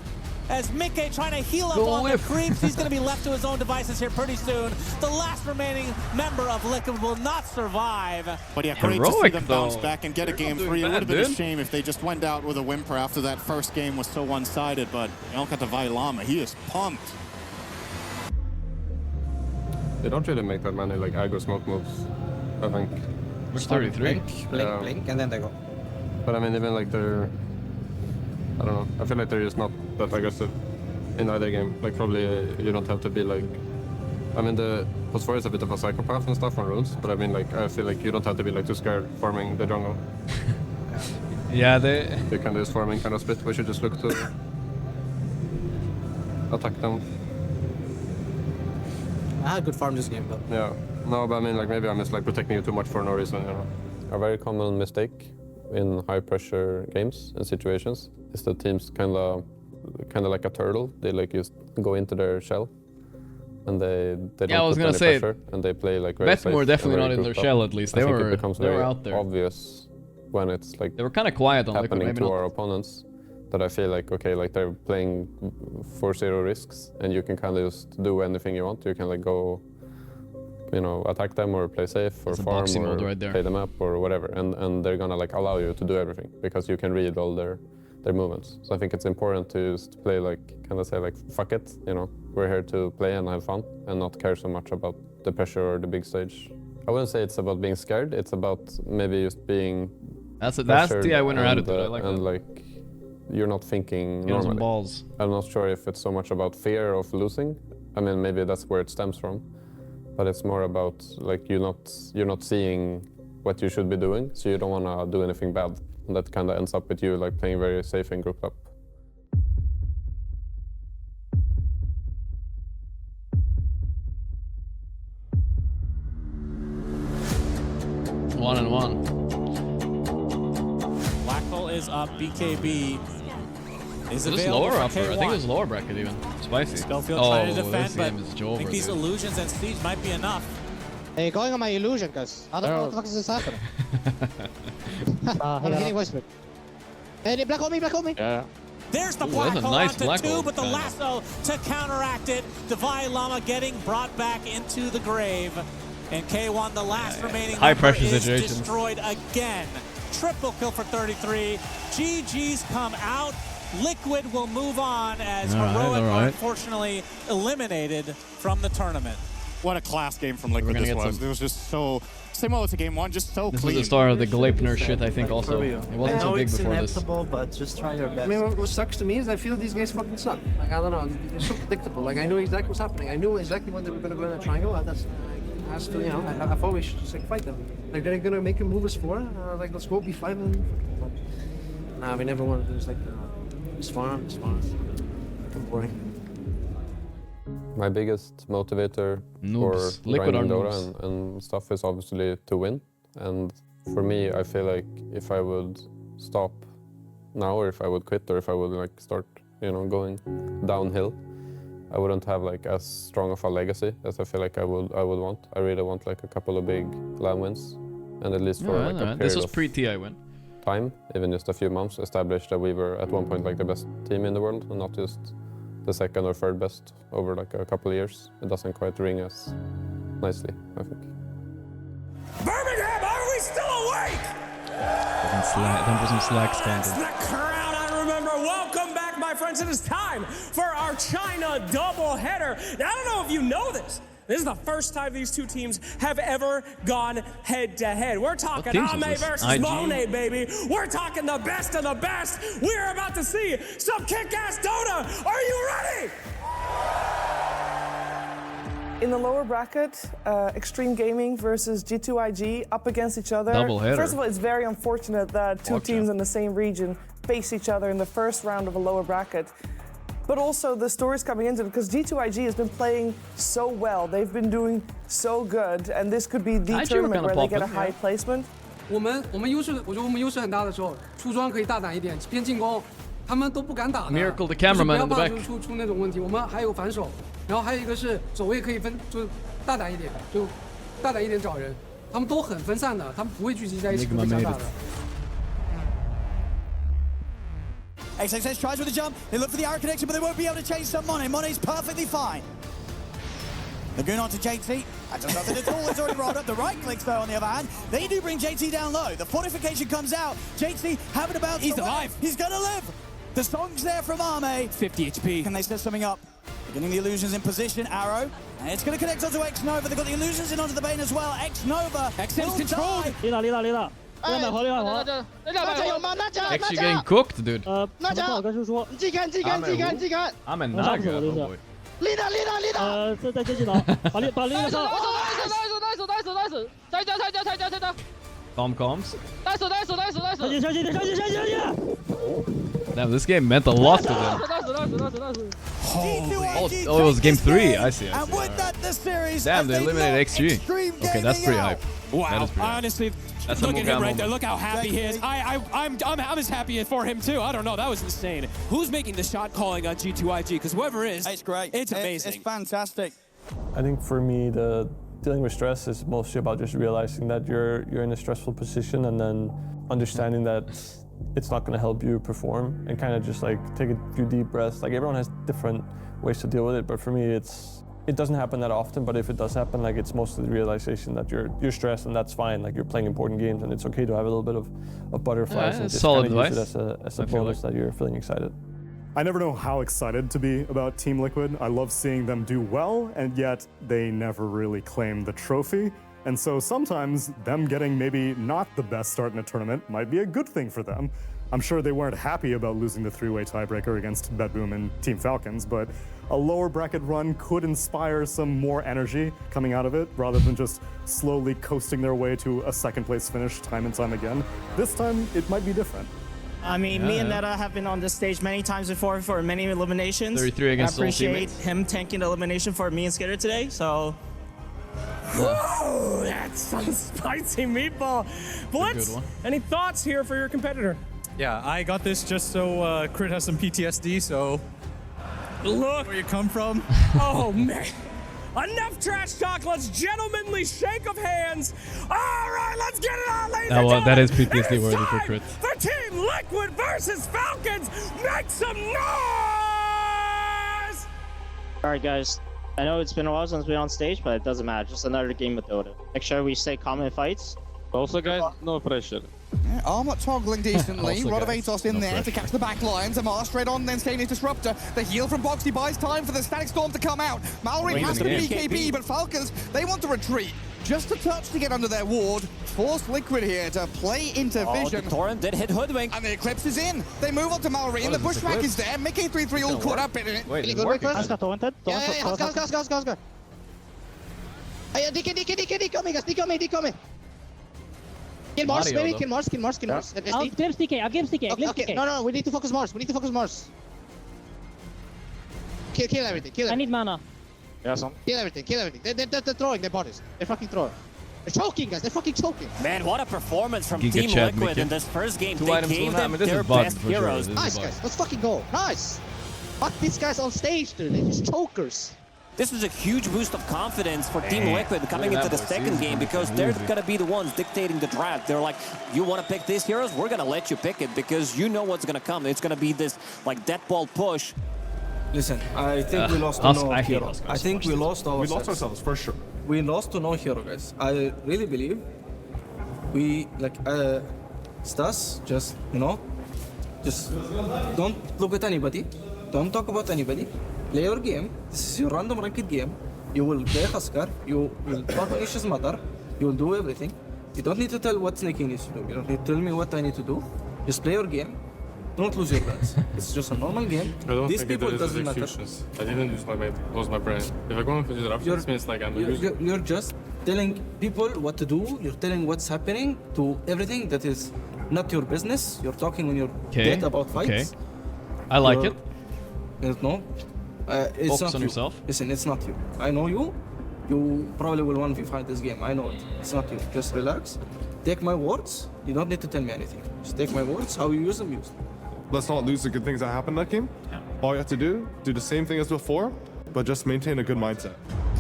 As Mickey trying to heal up on the creeps, he's going to be left to his own devices here pretty soon. The last remaining member of Liquid will not survive. But yeah, great to see them bounce back and get a game 3. It would have been a shame if they just went out with a whimper after that first game was so one-sided, but Elka Vailama, he is pumped. They don't really make that many like aggro smoke moves, I think. Which 33? Blink, and then they go. But I mean, even like they're, I don't know. I feel like they're just not that aggressive in either game. Like probably you don't have to be like. I mean, the Phosphor is a bit of a psychopath and stuff on runes, but I mean, like I feel like you don't have to be like too scared farming the jungle. Yeah, they can just farming kind of split. We should just look to attack them. I had a good farm this game, but Yeah. No, but I mean, like maybe I'm just like protecting you too much for no reason, you know. A very common mistake in high pressure games and situations is that teams kind of like a turtle. They like just go into their shell and they don't Yeah, I was put gonna any say, pressure and they play like very Bet safe were and definitely very not in their grouped up. shell, at least. I They think were- it becomes they were very out there. obvious when it's like They were kind of quiet on Liquid, happening maybe to not. our opponents that I feel like, okay, like they're playing for 0 risks and you can kind of just do anything you want. You can like go, you know, attack them or play safe or That's a farm boxy or mode right there. play them up or whatever. And they're gonna like allow you to do everything because you can read all their movements. So I think it's important to just play like, kind of say like, fuck it, you know, we're here to play and have fun and not care so much about the pressure or the big stage. I wouldn't say it's about being scared, it's about maybe just being That's the pressured winner and, attitude, I like and that. like, you're not thinking Get on some normally. balls. I'm not sure if it's so much about fear of losing. I mean, maybe that's where it stems from. but it's more about like you're not seeing what you should be doing, so you don't want to do anything bad. And that kind of ends up with you like playing very safe and grouped up. One and one. Blackhole is up. BKB is this available lower for upper? K1. I think it was lower bracket even. Spicy. Schofield Oh, trying to defend, this but game is I over, think these dude. illusions and siege might be enough. Hey, going on my illusion, guys. I don't know what the fuck is this happening. I'm getting whispered. Hey, black on me, black on me. Yeah. There's the Ooh, black that's a hole nice onto black two, hole, but the kinda. lasso to counteract it. Divine Llama getting brought back into the grave. And K1, the last remaining High member, pressure is situations. destroyed again. Triple kill for 33. GG's come out. Liquid will move on as Heroic are unfortunately eliminated from the tournament. What a class game from Liquid this was. It was just so similar to game one, just so This clean. was the start of the Gleipnir shit, I think, also. It wasn't so big before this. But just try your best. I mean, what sucks to me is I feel these guys fucking suck. Like, I don't know, they're so predictable. Like, I knew exactly what's happening. I knew exactly when they were going to go in a triangle. That's has to, you know, I've always just like fight them. Like, they're going to make a move us four. Like, let's go B5 and. Nah, we never wanted to do this. Like, it's fun. It's boring. My biggest motivator Noobs. for Liquid grinding are Dota noobs. and stuff is obviously to win. And for me, I feel like if I would stop now, or if I would quit, or if I would like start, you know, going downhill, I wouldn't have like as strong of a legacy as I feel like I would want. I really want like a couple of big LAN wins, and at least for like a period This was of pre-TI win. time, even just a few months, established that we were at one point like the best team in the world, and not just the second or third best over like a couple of years. It doesn't quite ring as nicely, I think. Birmingham, are we still awake? Time for some slack That's scandal. the crowd I remember. Welcome back, my friends. It is time for our China doubleheader. Now, I don't know if you know this. This is the first time these two teams have ever gone head-to-head. We're talking Ame versus IG? Monet, baby. We're talking the best of the best. We're about to see some kick-ass Dota. Are you ready? In the lower bracket, Extreme Gaming versus G2IG up against each other. Doubleheader. First of all, it's very unfortunate that two Gotcha. teams in the same region face each other in the first round of a lower bracket. But also the stories coming into it, because G2IG has been playing so well. They've been doing so good, and this could be the IG tournament were where they kinda get a popping, high placement. 我们优势，我觉得我们优势很大的时候，出装可以大胆一点，偏进攻，他们都不敢打的。 Miracle the cameraman 就是 in the 不要 back. 怕出那种问题。我们还有反手，然后还有一个是走位可以分，就大胆一点，就大胆一点找人。他们都很分散的，他们不会聚集在一起 Enigma 会想 made 打 it. 的。 XXS tries with a jump. They look for the arrow connection, but they won't be able to chase some Monet. Monet's perfectly fine. Lagoon onto JT. That does nothing at all. It's already rolled up. The right clicks, though, on the other hand. They do bring JT down low. The fortification comes out. JT having to bounce He's away. alive. He's going to live. The song's there from Ame. 50 HP. Can they set something up? Getting the illusions in position. Arrow. And it's going to connect onto X-Nova. They've got the illusions in onto the Bane as well. X-Nova. XM's controlled. 丽娜，丽娜，丽娜，哎，丽娜跑，丽娜跑。那家有吗？那家， Actually getting cooked, dude. 那家，不好跟叔说。你自己看，自己看，自己看，自己看。 I'm a 能杀死 naga, 我这 oh 是 boy.。丽娜。在接近了，把丽娜杀了。nice，再加。Tom comes. nice，小姐。 Damn, this game meant a lot to them. Oh, it was game 3. I see. And with that, the series. Damn, they eliminated XG. Okay, that's pretty hype. Wow, That is pretty hype. honestly, That's a look at him Mugham right there. moment. Look how happy he is. I'm as happy for him too. I don't know, that was insane. Who's making the shot calling on G2IG? Because whoever is, It's great. It's amazing. It's fantastic. I think for me, the dealing with stress is mostly about just realizing that you're in a stressful position, and then understanding that it's not going to help you perform, and kind of just like take a few deep breaths. Like everyone has different ways to deal with it, but for me, it doesn't happen that often. But if it does happen, like it's mostly the realization that you're stressed, and that's fine. Like you're playing important games, and it's okay to have a little bit of butterflies, and just solid kind of use advice. it as a bonus that you're feeling excited. I never know how excited to be about Team Liquid. I love seeing them do well, and yet they never really claim the trophy. And so sometimes them getting maybe not the best start in a tournament might be a good thing for them. I'm sure they weren't happy about losing the three-way tiebreaker against BetBoom and Team Falcons, but a lower bracket run could inspire some more energy coming out of it rather than just slowly coasting their way to a second place finish time and time again. This time, it might be different. I mean, me and Netta have been on this stage many times before for many eliminations. 33 against I appreciate him tanking the elimination for me and Skitter today, so... Whoa, that's some spicy meatball. Blitz, any thoughts here for your competitor? Yeah, I got this just so Crit has some PTSD, so... Look where you come from. Oh, man. Enough trash talk. Let's gentlemanly shake of hands. All right, let's get it on, ladies and gentlemen. That is PTSD worthy for Crit. For Team Liquid versus Falcons, make some noise! All right, guys. I know it's been a while since we've been on stage, but it doesn't matter. Just another game with Dota. Make sure we stay calm in fights. Also, guys, no pressure. Yeah, Armor toggling decently. Rod of Atos in there to catch the back lines. Amar straight on, then staying Disruptor. The heal from Boxy buys time for the Static Storm to come out. Mallory has to BKB, but Falcons, they want to retreat. Just a touch to get under their ward. Force Liquid here to play into vision. The Torrent did hit Hoodwink. And the Eclipse is in. They move on to Mallory, and the Bushwhack is there. Mickey 3-3 all caught up in it. Wait, Let's go, taunted. Go. Hey, DK me. Kill Mars, maybe. Kill Mars. I'll glimpse DK. Okay, no, we need to focus Mars. Kill everything. I need mana. Yeah, Kill everything. They're throwing their bodies. They're fucking throwing. They're choking, guys. They're fucking choking. Man, what a performance from Team Liquid in this first game. They gave them this their is bug best for heroes. Sure. Nice, guys. Let's fucking go. Nice. Fuck these guys on stage, dude. They're just chokers. This is a huge boost of confidence for Team Liquid coming into the second game because they're going to be the ones dictating the draft. They're like, you want to pick these heroes? We're going to let you pick it because you know what's going to come. It's going to be this like death ball push. Listen, I think we lost to no hero. I think we lost ourselves. We lost ourselves, for sure. We lost to no hero, guys. I really believe we, like, Stas, just, just don't look at anybody. Don't talk about anybody. Play your game. This is your random ranked game. You will play Huskar. You will talk on Ish's mother. You will do everything. You don't need to tell what Snaky needs to do. You don't need to tell me what I need to do. Just play your game. Don't lose your guns. It's just a normal game. I don't These think people it doesn't matter. excuses. I didn't lose my brain. If I go into disruption, it means like I'm losing. You're just telling people what to do. You're telling what's happening to everything that is not your business. You're talking on your date about fights. Okay. I like it. No. It's Focus not on you. yourself. Listen, it's not you. I know you. You probably will 1v5 this game. I know it. It's not you. Just relax. Take my words. You don't need to tell me anything. Just take my words. How you use them, use them. Let's not lose the good things that happened in that game. All you have to do the same thing as before, but just maintain a good mindset.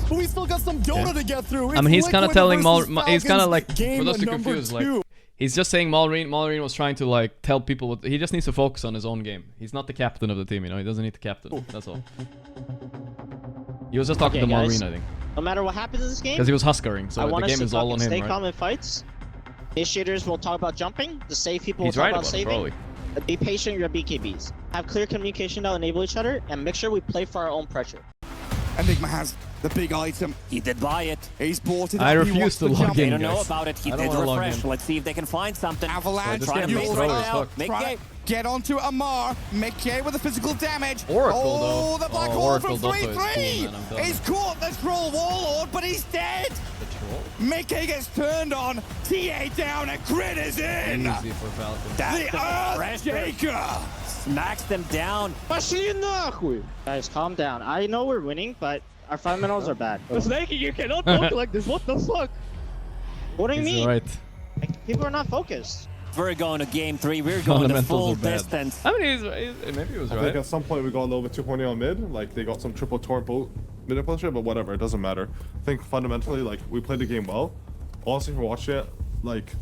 But we still got some Dota to get through. I mean, he's kind of telling he's kind of like, for those who are confused, like, he's just saying Malrine was trying to like tell people what he just needs to focus on his own game. He's not the captain of the team, he doesn't need the captain. That's all. He was just talking to Malrine, I think. No matter what happens in this game, because he was huskering, so the game is all on him, stay right? calm in fights. Initiators will talk about jumping. The safe people will talk about saving. Be patient, your BKBs. Have clear communication to enable each other, and make sure we play for our own pressure. Enigma has the big item. He did buy it. He's bought it. I refuse to log in. They don't know about it. He did refresh. Let's see if they can find something. Avalanche. Try to make it out. Mickey. Get onto Amar. Mickey with the physical damage. Oracle, though. The black hole from 3-3. Cool, he's caught the troll warlord, but he's dead. Mickey gets turned on. TA down and Crit is in. Easy for Falcons. The Earthshaker smacks them down. Guys, calm down. I know we're winning, but our fundamentals are bad. Snaky, you cannot talk like this. What the fuck? What do you mean? Right. Like, people are not focused. We're going to game 3. We're going the full distance. I mean, maybe he was I right. think at some point we got a little bit too horny on mid. Like they got some triple torrent bolt manipulation, but whatever, it doesn't matter. I think fundamentally, like we played the game well. Honestly, for watching it, like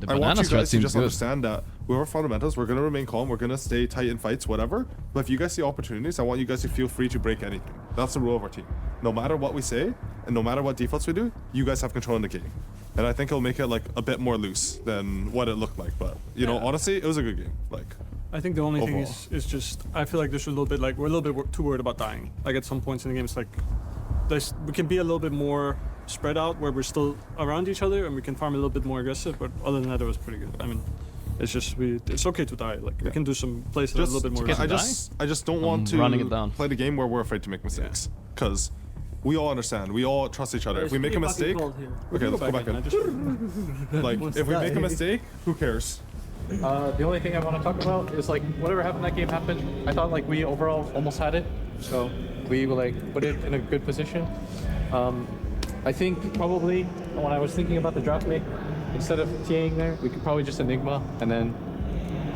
I want you guys to just understand that with our fundamentals, we're gonna remain calm. We're gonna stay tight in fights, whatever. But if you guys see opportunities, I want you guys to feel free to break anything. That's the rule of our team. No matter what we say, and no matter what defaults we do, you guys have control in the game. And I think it'll make it like a bit more loose than what it looked like. But you know, honestly, it was a good game. Like, I think the only overall. thing is just I feel like there's a little bit like we're a little bit too worried about dying. Like at some points in the game, it's like we can be a little bit more spread out where we're still around each other and we can farm a little bit more aggressive. But other than that, it was pretty good. I mean, It's just it's okay to die. Like we can do some plays a little bit more. I just don't want to play the game where we're afraid to make mistakes, because we all understand. We all trust each other. If we make a mistake, okay, let's go back in. Like if we make a mistake, who cares? The only thing I want to talk about is like whatever happened that game happened. I thought like we overall almost had it, so we like put it in a good position. I think probably when I was thinking about the draft make, instead of TAing there, we could probably just Enigma, and then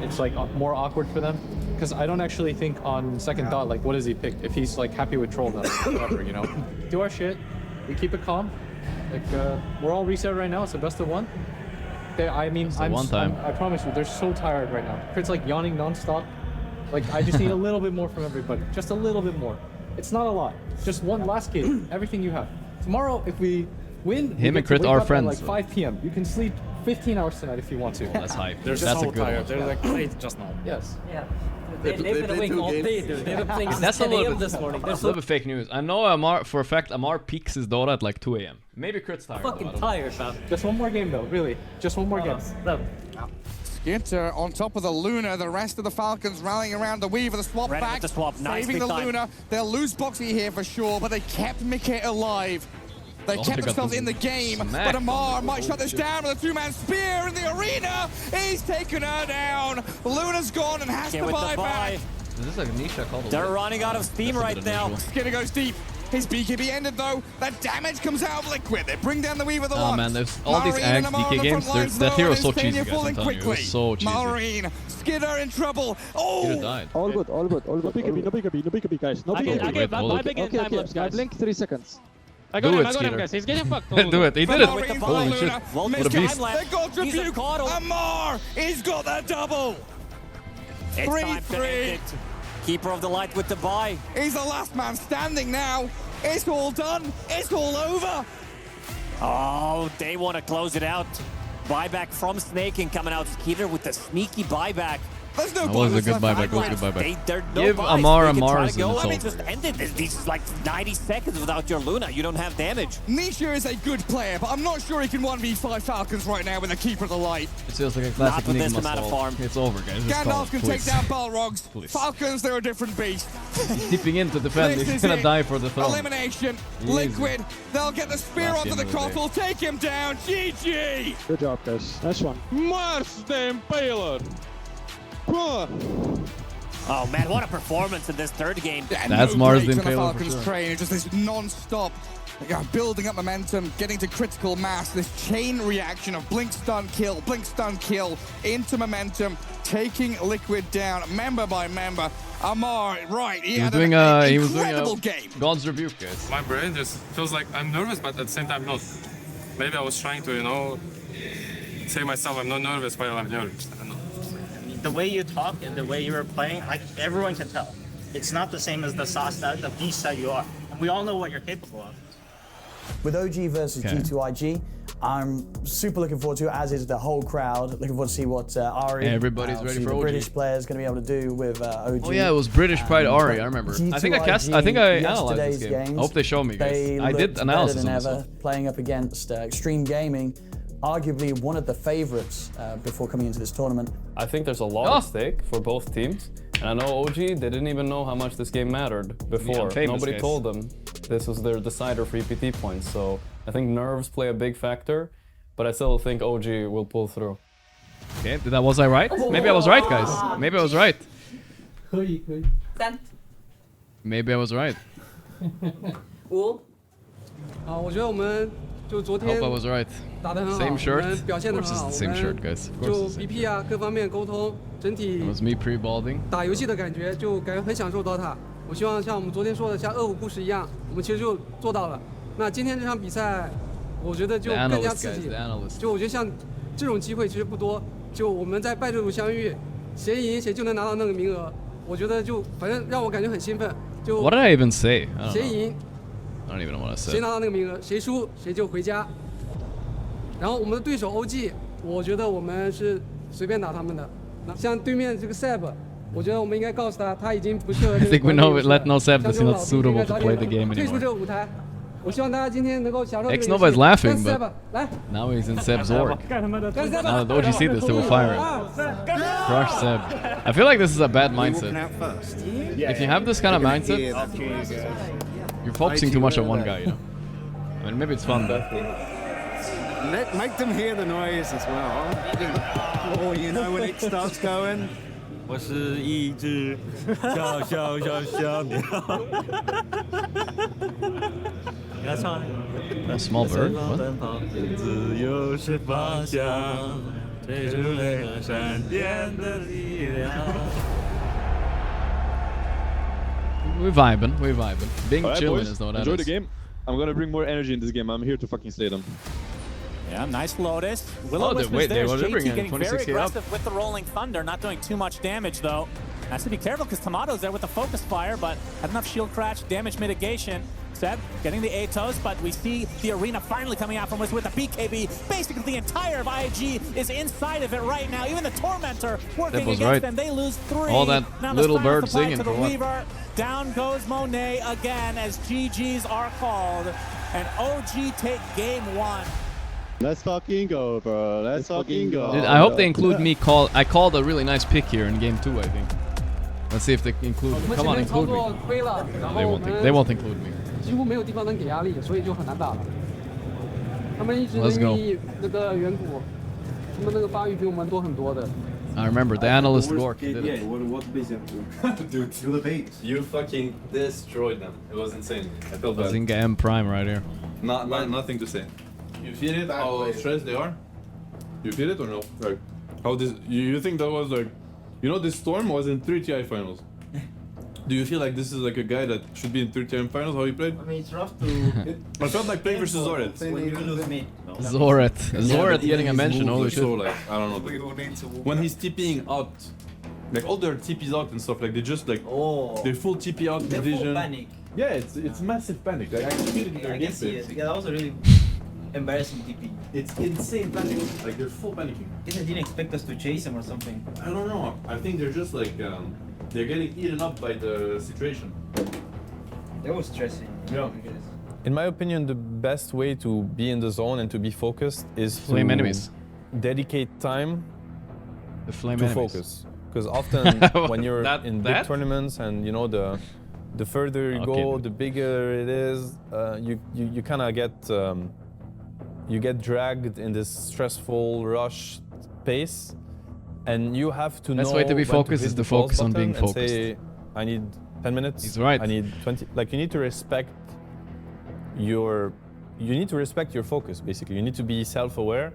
it's like more awkward for them. Because I don't actually think on second thought, like, what does he pick? If he's like happy with troll, then whatever, you know. Do our shit, we keep it calm. Like, we're all reset right now, it's the best of one. I mean, I promise you, they're so tired right now. Crit's like yawning nonstop. Like, I just need a little bit more from everybody. Just a little bit more. It's not a lot. Just one last game, everything you have. Tomorrow, if we win, him and Crit are friends. At like 5 p.m. You can sleep 15 hours tonight if you want to. Oh, that's hype. They're that's so a good tired. one. They're like played just now. Yes. Yeah. They've been awake all day, dude. They've been playing since 10 a.m. this morning. That's a little bit fake news. I know Amar, for a fact, Amar peaks his Dota at like 2 a.m. Maybe Crit's tired. Fucking tired, man. Just one more game though, really. Just one more game. Skitter on top of the Luna, the rest of the Falcons rallying around the Weaver, the swap back, saving the Luna. They'll lose Boxy here for sure, but they kept Mickey alive. They kept themselves in the game, but Amar might shut this down with a two-man spear in the arena. He's taken her down. Luna's gone and has to buy back. This is like Nisha called. They're running out of steam right now. Skitter goes deep. His BKB ended though. That damage comes out of Liquid. They bring down the Weaver the Oh man, there's all these Axe DK games. That hero is so cheesy, guys. I'm telling you, it's so cheesy. Marine, Skitter in trouble. Oh! Skitter died. All good, all good, all good. No BKB, guys. No BKB. Buy big in time lapse, guys. I blink 3 seconds. I got him, guys. He's getting fucked. Do it. He did it. Holy shit. What a beast. They got rebuke. Amar, he's got that double. It's time to end it. Keeper of the light with the buy. He's the last man standing now. It's all done. It's all over. Oh, they want to close it out. Buyback from Snake and coming out Skeeter with the sneaky buyback. There's no that was a good buyback. That was a good buyback. Give Amar Amar's insult. I mean, just end it. These is like 90 seconds without your Luna. You don't have damage. Nisha is a good player, but I'm not sure he can 1v5 Falcons right now with a Keeper of the Light. It feels like a classic Not with this amount of farm. It's over, guys. Gandalf can take down Balrogs. Falcons, they're a different beast. Dipping in to defend. He's gonna die for the throne. Elimination. Liquid. They'll get the spear onto the Crottle. Take him down. GG. Good job, guys. Nice one. March the Impaler. Oh man, what a performance in this third game. That's Mars the Impaler. Falcons train. It's just this non-stop building up momentum, getting to critical mass, this chain reaction of blink, stun, kill, into momentum, taking Liquid down member by member. Amar, right, he was doing a game. God's rebuke, guys. My brain just feels like I'm nervous, but at the same time not. Maybe I was trying to, you know, say myself I'm not nervous, but I'm nervous. I don't know. The way you talk and the way you were playing, everyone can tell. It's not the same as the sauce, the beast that you are. And we all know what you're capable of. With OG versus G2IG, I'm super looking forward to it, as is the whole crowd. Looking forward to see what Ari, everybody's ready for the OG. British players, going to be able to do with OG. Oh yeah, it was British Pride Ari. I remember. I think I analyzed this game. Games, I hope they show me, guys. I did analysis better on than ever, playing up against Extreme Gaming. Arguably one of the favorites before coming into this tournament. I think there's a lot at stake for both teams. And I know OG, they didn't even know how much this game mattered before. Nobody told them this was their decider for EPT points. So I think nerves play a big factor, but I still think OG will pull through. Okay, was I right? Maybe I was right, guys. Maybe I was right. Maybe I was right. I hope I was right. Same shirt. Of course it's the same shirt, guys. Of course it's the same. It was me pre-balding. 打游戏的感觉就感觉很享受 DOTA。我希望像我们昨天说的，像恶虎故事一样，我们其实就做到了。那今天这场比赛，我觉得就更加刺激。就我觉得像这种机会其实不多，就我们在败者组相遇，谁赢谁就能拿到那个名额。我觉得就反正让我感觉很兴奋。就 What did I even say? 谁赢？ I don't even know what I said. 谁拿到那个名额，谁输谁就回家。然后我们的对手 OG， 我觉得我们是随便打他们的。像对面这个 Seb， 我觉得我们应该告诉他，他已经不适合。I think we know. Let know Seb that he's not suitable to play the game anymore. 退出这个舞台， Xnova is laughing, but now he's in Seb's org. Now that OG see this, they will fire him. Crush Seb. I feel like this is a bad mindset. If you have this kind of mindset, you're focusing too much on one guy, you know? I mean, maybe it's fun, but... Make them hear the noise as well. Oh, you know when it starts going. 我是一只小小小小鸟。给他唱。 A small bird? What? 自由是方向，追逐雷和闪电的力量。 We're vibing. Being right, chilling boys, is not what enjoy the game. I'm gonna bring more energy in this game. I'm here to fucking slay them. Yeah, nice Lotus. Willow wait, there. JT getting very aggressive with the Rolling Thunder, not doing too much damage though. Has to be careful because Tomato's there with the focus fire, but had enough shield crash, damage mitigation. Seb getting the Atos, but we see the arena finally coming out from with the BKB. Basically, the entire of IG is inside of it right now. Even the Tormentor working against them. They lose 3. All that now little bird singing to the for what? Weaver. Down goes Monet again as GGs are called, and OG take game 1. Let's fucking go, bro. Let's fucking go. Dude, I hope they include me. I called a really nice pick here in game 2, I think. Let's see if they include me. Come on, include me. No, they won't include me. 几乎没有地方能给压力，所以就很难打了。他们一直Let's go. 那个远古，他们那个发育比我们多很多的。 I remember the analyst Gorgc did it. What vision? Dude, feel the pain. You fucking destroyed them. It was insane. I felt bad. Zinga M Prime right here. Nothing to say. You feel it? How stressed they are? You feel it or no? Like, how this? You think that was like, you know, this Storm was in 3 TI finals. Do you feel like this is like a guy that should be in 3 TI finals? How he played? I mean, it's rough to. I felt like playing versus Zoret. When you lose me. Zoret getting a mention. Holy shit! So like, I don't know. When he's TPing out, like all their TPs out and stuff, like they just like they full TP out the vision. Panic. Yeah, it's massive panic. Like I can feel it in their gameplay. Yeah, that was a really embarrassing TP. It's insane panic. Like they're full panicking. They didn't expect us to chase him or something. I don't know. I think they're just like they're getting eaten up by the situation. They were stressing. Yeah. In my opinion, the best way to be in the zone and to be focused is Flame to enemies. dedicate time to focus. Because often when you're in big tournaments and you know the further you go, the bigger it is, you kind of get dragged in this stressful rush pace, and you have to know. Best way to be focused is to focus on being focused. Say, I need 10 minutes. He's right. I need 20. Like you need to respect your focus. Basically, you need to be self-aware,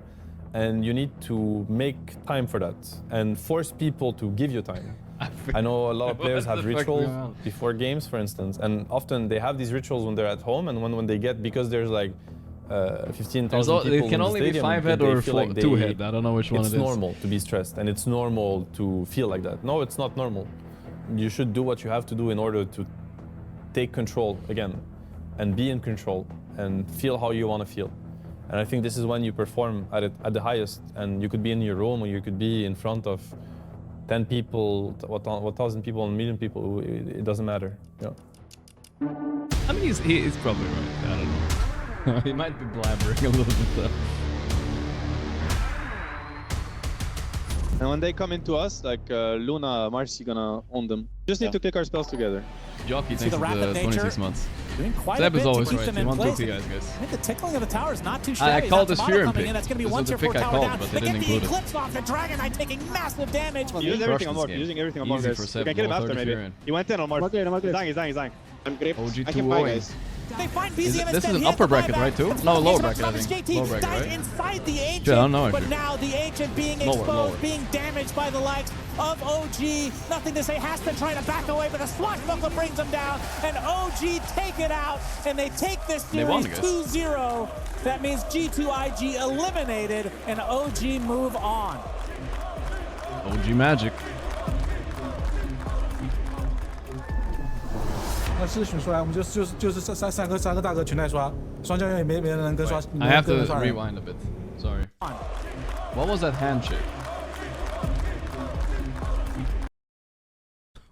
and you need to make time for that and force people to give you time. I know a lot of players have rituals before games, for instance, and often they have these rituals when they're at home, and when they get, because there's like 15,000 people it can only be 5-head or 2-head. I don't know which one it is. It's normal to be stressed, and it's normal to feel like that. No, it's not normal. You should do what you have to do in order to take control again, and be in control, and feel how you want to feel. And I think this is when you perform at the highest, and you could be in your room, or you could be in front of 10 people, 1,000 people, 1 million people. It doesn't matter. Yeah. I mean, he's probably right. I don't know. He might be blabbering a little bit though. And when they come into us, like Luna, Marcy gonna own them. Just need to click our spells together. Jockey takes the 26 months. Doing quite Seb a bit is always to keep right. them You in want place. 2 guys. I think the tickling of the tower is not too I shabby. called this Tomato Fear coming pick. in. That's going to be This one is the tier 4 pick I tower called, down. but They they get didn't the include it. Eclipse off the Dragon Knight taking massive damage. Using everything on Morph. Using everything on Morph, Easy guys. for You Seb, can kill him after, maybe. Turn. He went in on Morph. He's dying. I'm gripped. OG I can buy, 2-0. guys. They find This BZM is instead. an He has upper the bracket, buyback. right, too? It's No, Blaze lower on bracket, I Thomas think. JT Lower bracket, dies right? inside the Ancient, Shit, I don't know, but actually. now the Ancient being Lower, exposed, lower. being damaged by the likes of OG. Nothing to say. Haston trying to back away, but the swashbuckler brings him down, and OG take it out, and they take this They won, series I guess. 2-0. That means G2IG eliminated, and OG move on. OG Magic. 那是选出来，我们就是三个大哥全在刷，双教练也没人能跟刷。 I have to rewind a bit. Sorry. What was that handshake?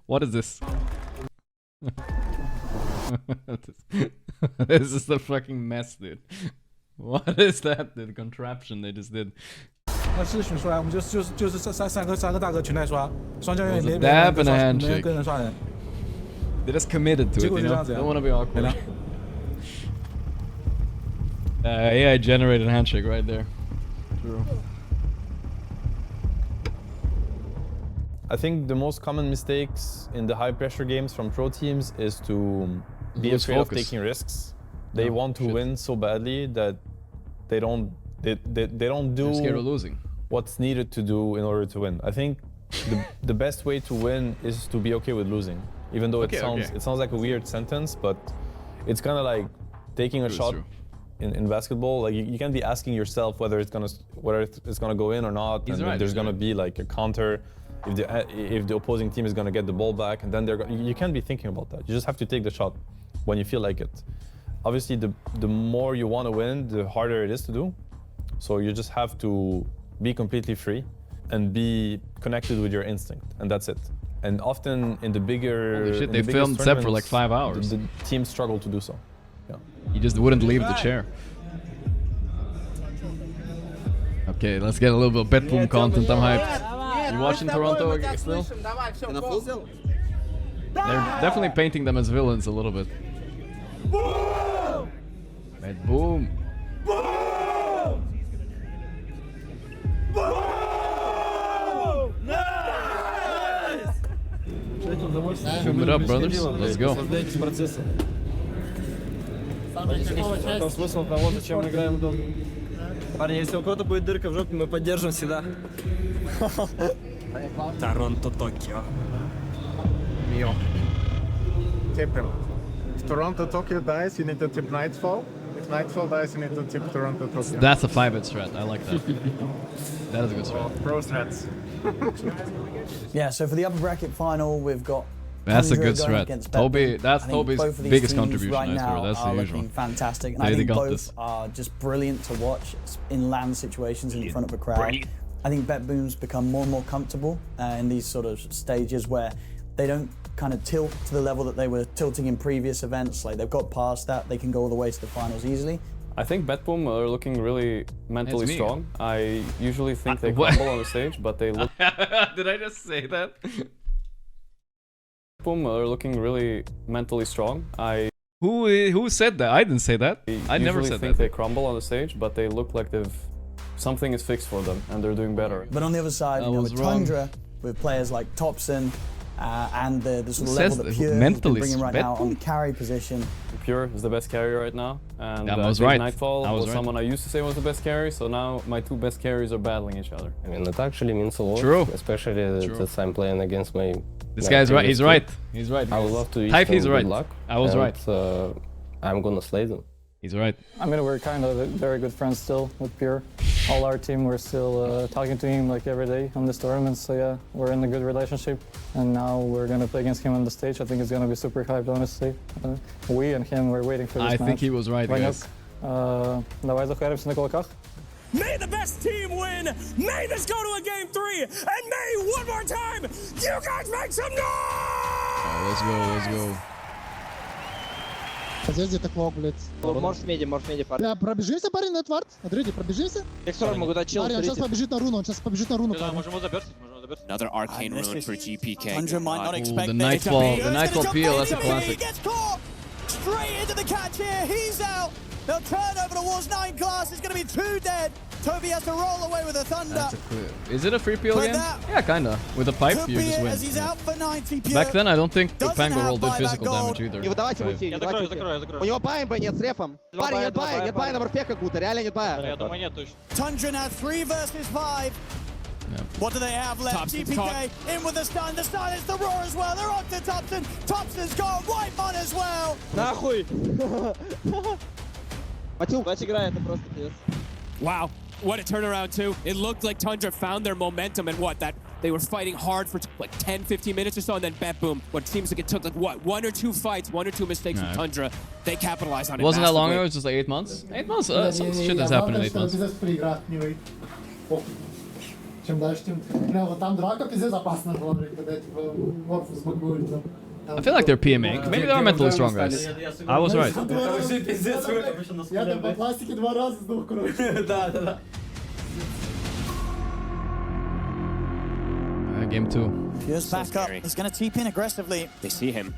What is this? This is the fucking mess, dude. What is that? The contraption they just did. 那是选出来，我们就是三个大哥全带刷，双教练连 dab and a handshake. 跟人刷人。 They just committed to it, you know? Don't want to be awkward. AI generated handshake right there. True. I think the most common mistakes in the high pressure games from pro teams is to be afraid of taking risks. They want to win so badly that they don't do They're scared of losing. What's needed to do in order to win. I think the best way to win is to be okay with losing. Even though it sounds like a weird sentence, but it's kind of like taking a shot in basketball. Like you can't be asking yourself whether it's gonna go in or not, and there's gonna be like a counter if the opposing team is gonna get the ball back, and then you can't be thinking about that. You just have to take the shot when you feel like it. Obviously, the more you want to win, the harder it is to do. So you just have to be completely free and be connected with your instinct, and that's it. And often in the bigger, holy shit, they filmed Seb for like 5 hours. The teams struggle to do so. Yeah. He just wouldn't leave the chair. Okay, let's get a little bit of BetBoom content. I'm hyped. You watching Toronto still? They're definitely painting them as villains a little bit. BetBoom. Film it up, brothers. Let's go. Смысл того, зачем мы играем долго. Парни, если у кого-то будет дырка в жопе, мы поддержим всегда. Торонто, Токио. Mio. Tip him. If Toronto, Tokyo dies, you need to tip Nightfall. If Nightfall dies, you need to tip Toronto, Tokyo. That's a 5-hit strat. I like that. That is a good strat. Pro strats. Yeah, so for the upper bracket final, we've got that's Tundra a good strat. Toby, that's Toby's biggest contribution, right now That's the usual. Fantastic, and I think both are just brilliant to watch in LAN situations in front of a crowd. I think BetBoom's become more and more comfortable in these sort of stages where they don't kind of tilt to the level that they were tilting in previous events. Like they've got past that, they can go all the way to the finals easily. I think BetBoom are looking really mentally strong. I usually think they crumble on the stage, but they look... Did I just say that? BetBoom are looking really mentally strong. Who said that? I didn't say that. I never said that. I think they crumble on the stage, but they look like something is fixed for them and they're doing better. But on the other side, you know, with Tundra, with players like Thompson, and the sort of level that Pure is bringing right now on the carry position. Pure is the best carry right now, and I was right. Nightfall was someone I used to say was the best carry, so now my two best carries are battling each other. I mean, it actually means a lot. True. Especially that I'm playing against my... This guy's right. He's right. He's right. I would love to Type he's good right. luck, I was right. I'm gonna slay them. He's right. I mean, we're kind of very good friends still with Pure. All our team, we're still talking to him like every day on this tournament. So yeah, we're in a good relationship. And now we're gonna play against him on the stage. I think it's gonna be super hyped, honestly. We and him, we're waiting for this match. I think he was right, guys. Давай захаримся на кулаках. May the best team win! May this go to a game 3! And may, one more time, you guys make some noise! Let's go. Подожди, так мог, блядь. Морф меди, парень. Да, пробежимся, парень, на твард. Смотрите, пробежимся. Могу дать чел. Парень, он сейчас побежит на руну, Another arcane rune for GPK. Tundra might not expect the Nightfall peel, that's a classic. He gets caught! Straight into the catch here, he's out! They'll turn over towards 9 class, it's going to be 2 dead. Toby has to roll away with a Thunder. That's a clear. Is it a free peel again? Yeah, kinda. With a pipe, you just win. He's out for 90. Back then, I don't think the Pango roll did physical damage either. Не выдавайте ульти, не закрою. У него бай нет с рефом. Парень, нет бая на морфе как-то, реально нет бая. Я думаю, нет точно. Tundra now 3 versus 5. Yeah. What do they have left? GPK in with the stun. The stun is the roar as well. They're on to Thompson. Thompson's got white mod as well. Нахуй! Матюк играет, это просто пиздец. Wow, what a turnaround too. It looked like Tundra found their momentum and that they were fighting hard for like 10-15 minutes or so, and then BetBoom, what seems like it took like what, 1 or 2 fights, 1 or 2 mistakes from Tundra, they capitalized on it. Wasn't that long ago? It was just like 8 months? 8 months? Some shit has happened in 8 months. Чем дальше, тем... Вот там драка пиздец опасная была, когда Морф с Бакбулем. I feel like they're PMing. Maybe they are mentally strong, guys. I was right. Game 2. Here's back up. He's going to TP in aggressively. They see him.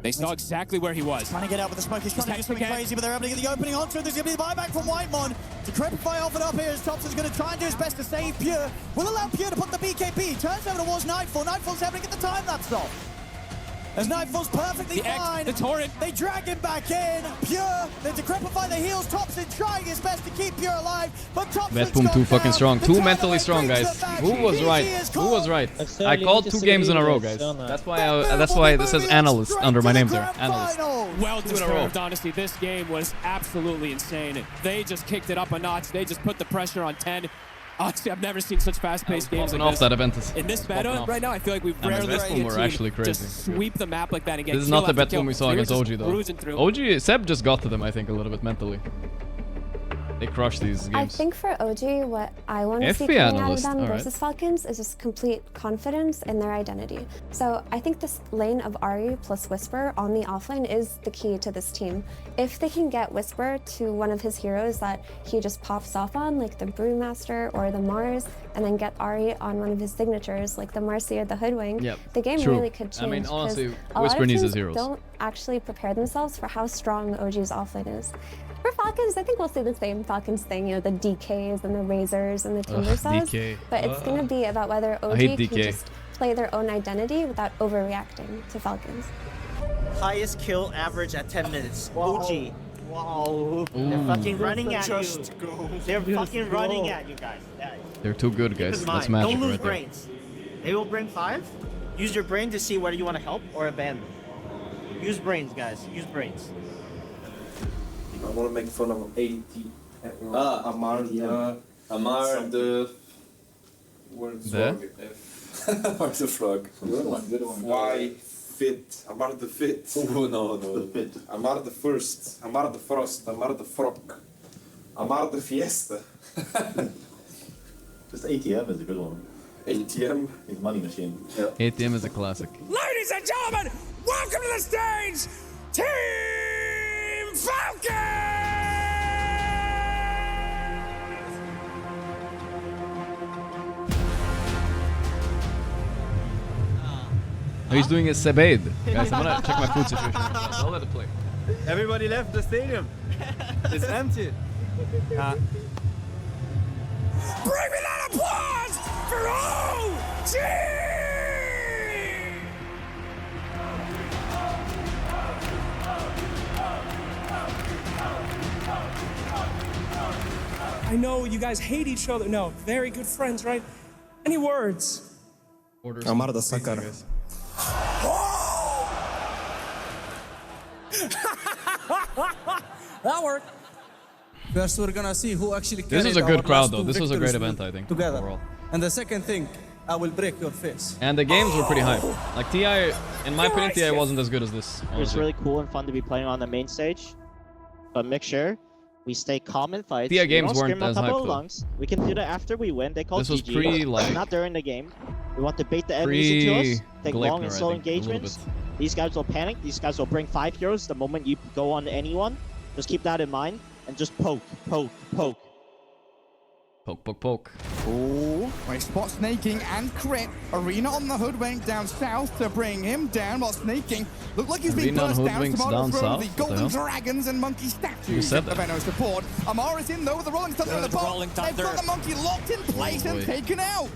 They saw exactly where he was. Trying to get out with the smoke. He's trying to do something crazy, but they're able to get the opening onto it. There's going to be the buyback from Whitemon. Decrepify offered up here as Thompson's going to try and do his best to save Pure. Will allow Pure to put the BKB. Turns over towards Nightfall. Nightfall's able to get the time lapse off. As Nightfall's perfectly fine. The torrent. They drag him back in. Pure. They decrepify the heals. Thompson trying his best to keep Pure alive. But Thompson's BetBoom too fucking strong. Too mentally strong, guys. Who was right? Who was right? I called 2 games in a row, guys. That's why this says analyst under my name there. Analyst. Well deserved, honestly. This game was absolutely insane. They just kicked it up a notch. They just put the pressure on 10. Honestly, I've never seen such fast-paced games like off that event. In this meta right now, I feel like we've rarely seen were actually crazy. Just sweep the map like that and get This is not the BetBoom we saw against OG though. OG, Seb just got to them, I think, a little bit mentally. They crushed these games. I think for OG, what I want to see coming out of them versus Falcons is just complete confidence in their identity. So I think this lane of Ahri plus Whisper on the offlane is the key to this team. If they can get Whisper to one of his heroes that he just pops off on, like the Brewmaster or the Mars, and then get Ahri on one of his signatures, like the Marcy or the Hoodwink, the game really could change. I mean, honestly, a Whisper lot of needs his teams heroes. don't actually prepare themselves for how strong OG's offlane is. For Falcons, I think we'll see the same Falcons thing, you know, the DKs and the Razors and the Tundra saws. But it's going to be about whether OG can just play their own identity without overreacting to Falcons. Highest kill average at 10 minutes. OG. Wow. They're fucking running at you. They're fucking running at you guys. They're too good, guys. That's magic Don't lose right there. brains. They will bring 5. Use your brain to see whether you want to help or abandon. Use brains, guys. Use brains. I want to make fun of 80. Amar the... Where's the frog? Good one. Why fit? Amar the fit. Oh, no. The fit. Amar the first. Amar the frost. Amar the frog. Amar the fiesta. Just ATM is a good one. ATM? Is money machine. Yeah. ATM is a classic. Ladies and gentlemen, welcome to the stage, Team Falcons! Oh, he's doing a Sebaid. Guys, I'm gonna check my food situation. I'll let it play. Everybody left the stadium. It's empty. Bring me that applause for OG! I know you guys hate each other. No, very good friends, right? Any words? Amar the Sakar. That worked. First, we're gonna see who actually carried This is a good our crowd last though. two This was a great victories event, I think. Together. Overall. And the second thing, I will break your face. And the games were pretty hype. Like TI, in my opinion, TI wasn't as good as this. It was really cool and fun to be playing on the main stage. But make sure we stay calm in fights. TI games we don't weren't scream as a couple hype of though. lungs. We can do that after we win. They call This was GG, pre, like, not during the game. We want to bait the enemies into us. Take long and Gleipnir, slow I think, a little engagements. bit. These guys will panic. These guys will bring 5 heroes the moment you go on anyone. Just keep that in mind and just poke. Poke. Oh, they spot snaking and crit. Arena on the hoodwink down south to bring him down while snaking. Look like he's being Arena burst on down. hoodwinks Tomorrow down throw south? the What the golden hell? dragons and monkey You statues said of that. Venom support. Amar is in though with the rolling thunder in the bot. They've got the monkey locked in place and boy. taken out.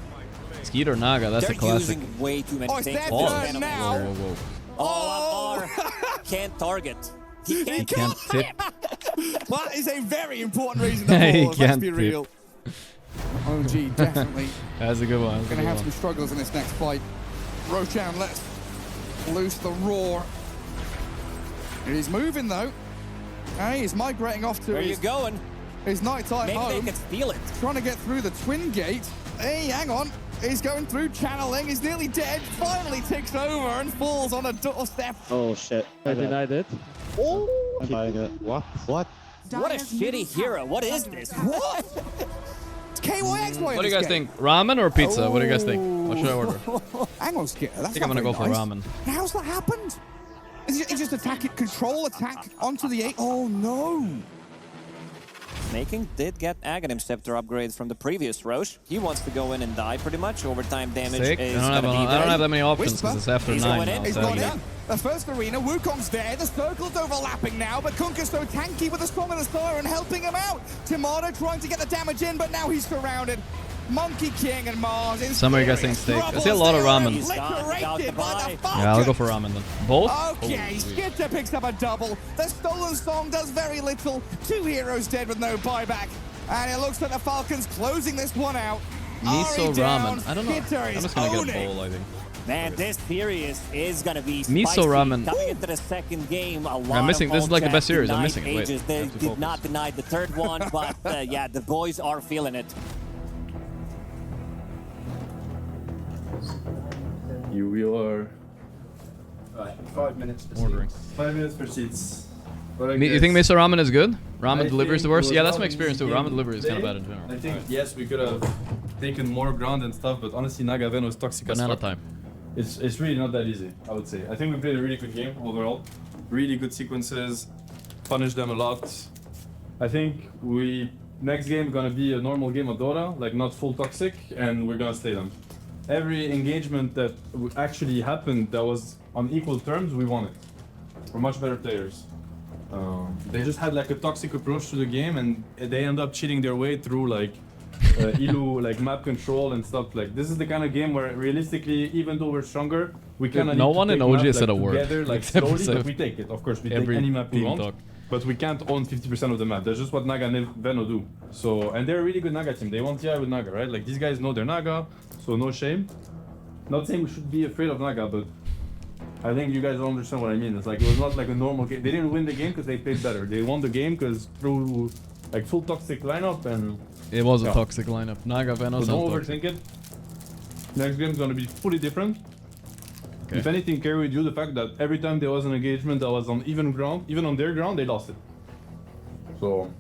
Skeeter Naga, that's a classic. Using way too many Oh, it's things. their for turn Venom. now. Whoa. Oh, Amar can't target. He He can't tip. That is a very important reason to He pause, let's can't be tip. real. OG definitely That's a good one. gonna have some struggles in this next fight. Roshan lets loose the roar. He's moving though. Hey, he's migrating off to Where you his, going? his nighttime Maybe home. they could feel it. Trying to get through the twin gate. Hey, hang on. He's going through channeling. He's nearly dead. Finally ticks over and falls on a doorstep. Oh shit. I denied it. Oh! What? What a shitty hero. What is this? What? It's KYX. What do you guys think? Ramen or pizza? What do you guys think? What should I order? Hang on, Skitter. That's I think I'm gonna go for ramen. How's that happened? Is it just attack it, control attack onto the 8? Oh no! Snaking did get Aghanim Scepter upgrades from the previous Roche. He wants to go in and die pretty much. Overtime damage Sick. is I don't have that many options because it's after He's 9 going in. now. He's so gone yeah. in. The first arena, Wukong's there. The circle's overlapping now, but Kunkka's so tanky with the Storm and the Siren helping him out. Tomato trying to get the damage in, but now he's surrounded. Monkey King and Mars in Some of you guys think steak. I see a lot of ramen. Yeah, I'll go for ramen then. Both? Okay, Skitter picks up a double. The Stolen Song does very little. 2 heroes dead with no buyback. And it looks like the Falcons closing this one out. Miso down. ramen. I don't know. Skitter I'm is just gonna get a owning. bowl, I think. Man, this series is gonna be Miso spicy. ramen. Coming into the second game, a lot I'm missing. of This is like the best series. I'm denied missing it. Wait. ages. I They have to did focus. not deny the third one, but yeah, the boys are feeling it. We are Right, 5 minutes per Ordering. 5 minutes per seats. You think miso ramen is good? Ramen I delivery is the think worst? it Yeah, was that's my not experience too. easy Ramen game delivery is kind of today. bad in general. I think, Alright. yes, we could have taken more ground and stuff, but honestly, Naga Ven was toxic as Banana fuck. time. It's really not that easy, I would say. I think we played a really good game overall. Really good sequences, punished them a lot. I think next game gonna be a normal game of Dota, like not full toxic, and we're gonna slay them. Every engagement that actually happened that was on equal terms, we won it. We're much better players. They just had like a toxic approach to the game, and they end up cheating their way through like Ilu, like map control and stuff. Like this is the kind of game where realistically, even though we're stronger, we kind of No one in OG said a word. Together, like Except for slowly, but Seth. we take it. Of course, we take Every any map we team want, talk. but we can't own 50% of the map. That's just what Naga and Veno do. So, and they're a really good Naga team. They won TI with Naga, right? Like these guys know their Naga, so no shame. Not saying we should be afraid of Naga, but I think you guys don't understand what I mean. It's like it was not like a normal game. They didn't win the game because they played better. They won the game because through like full toxic lineup and It was a toxic lineup. Naga Venos. so don't overthink it. Next game's gonna be fully different. Okay. If anything, carried you the fact that every time there was an engagement that was on even ground, even on their ground, they lost it. So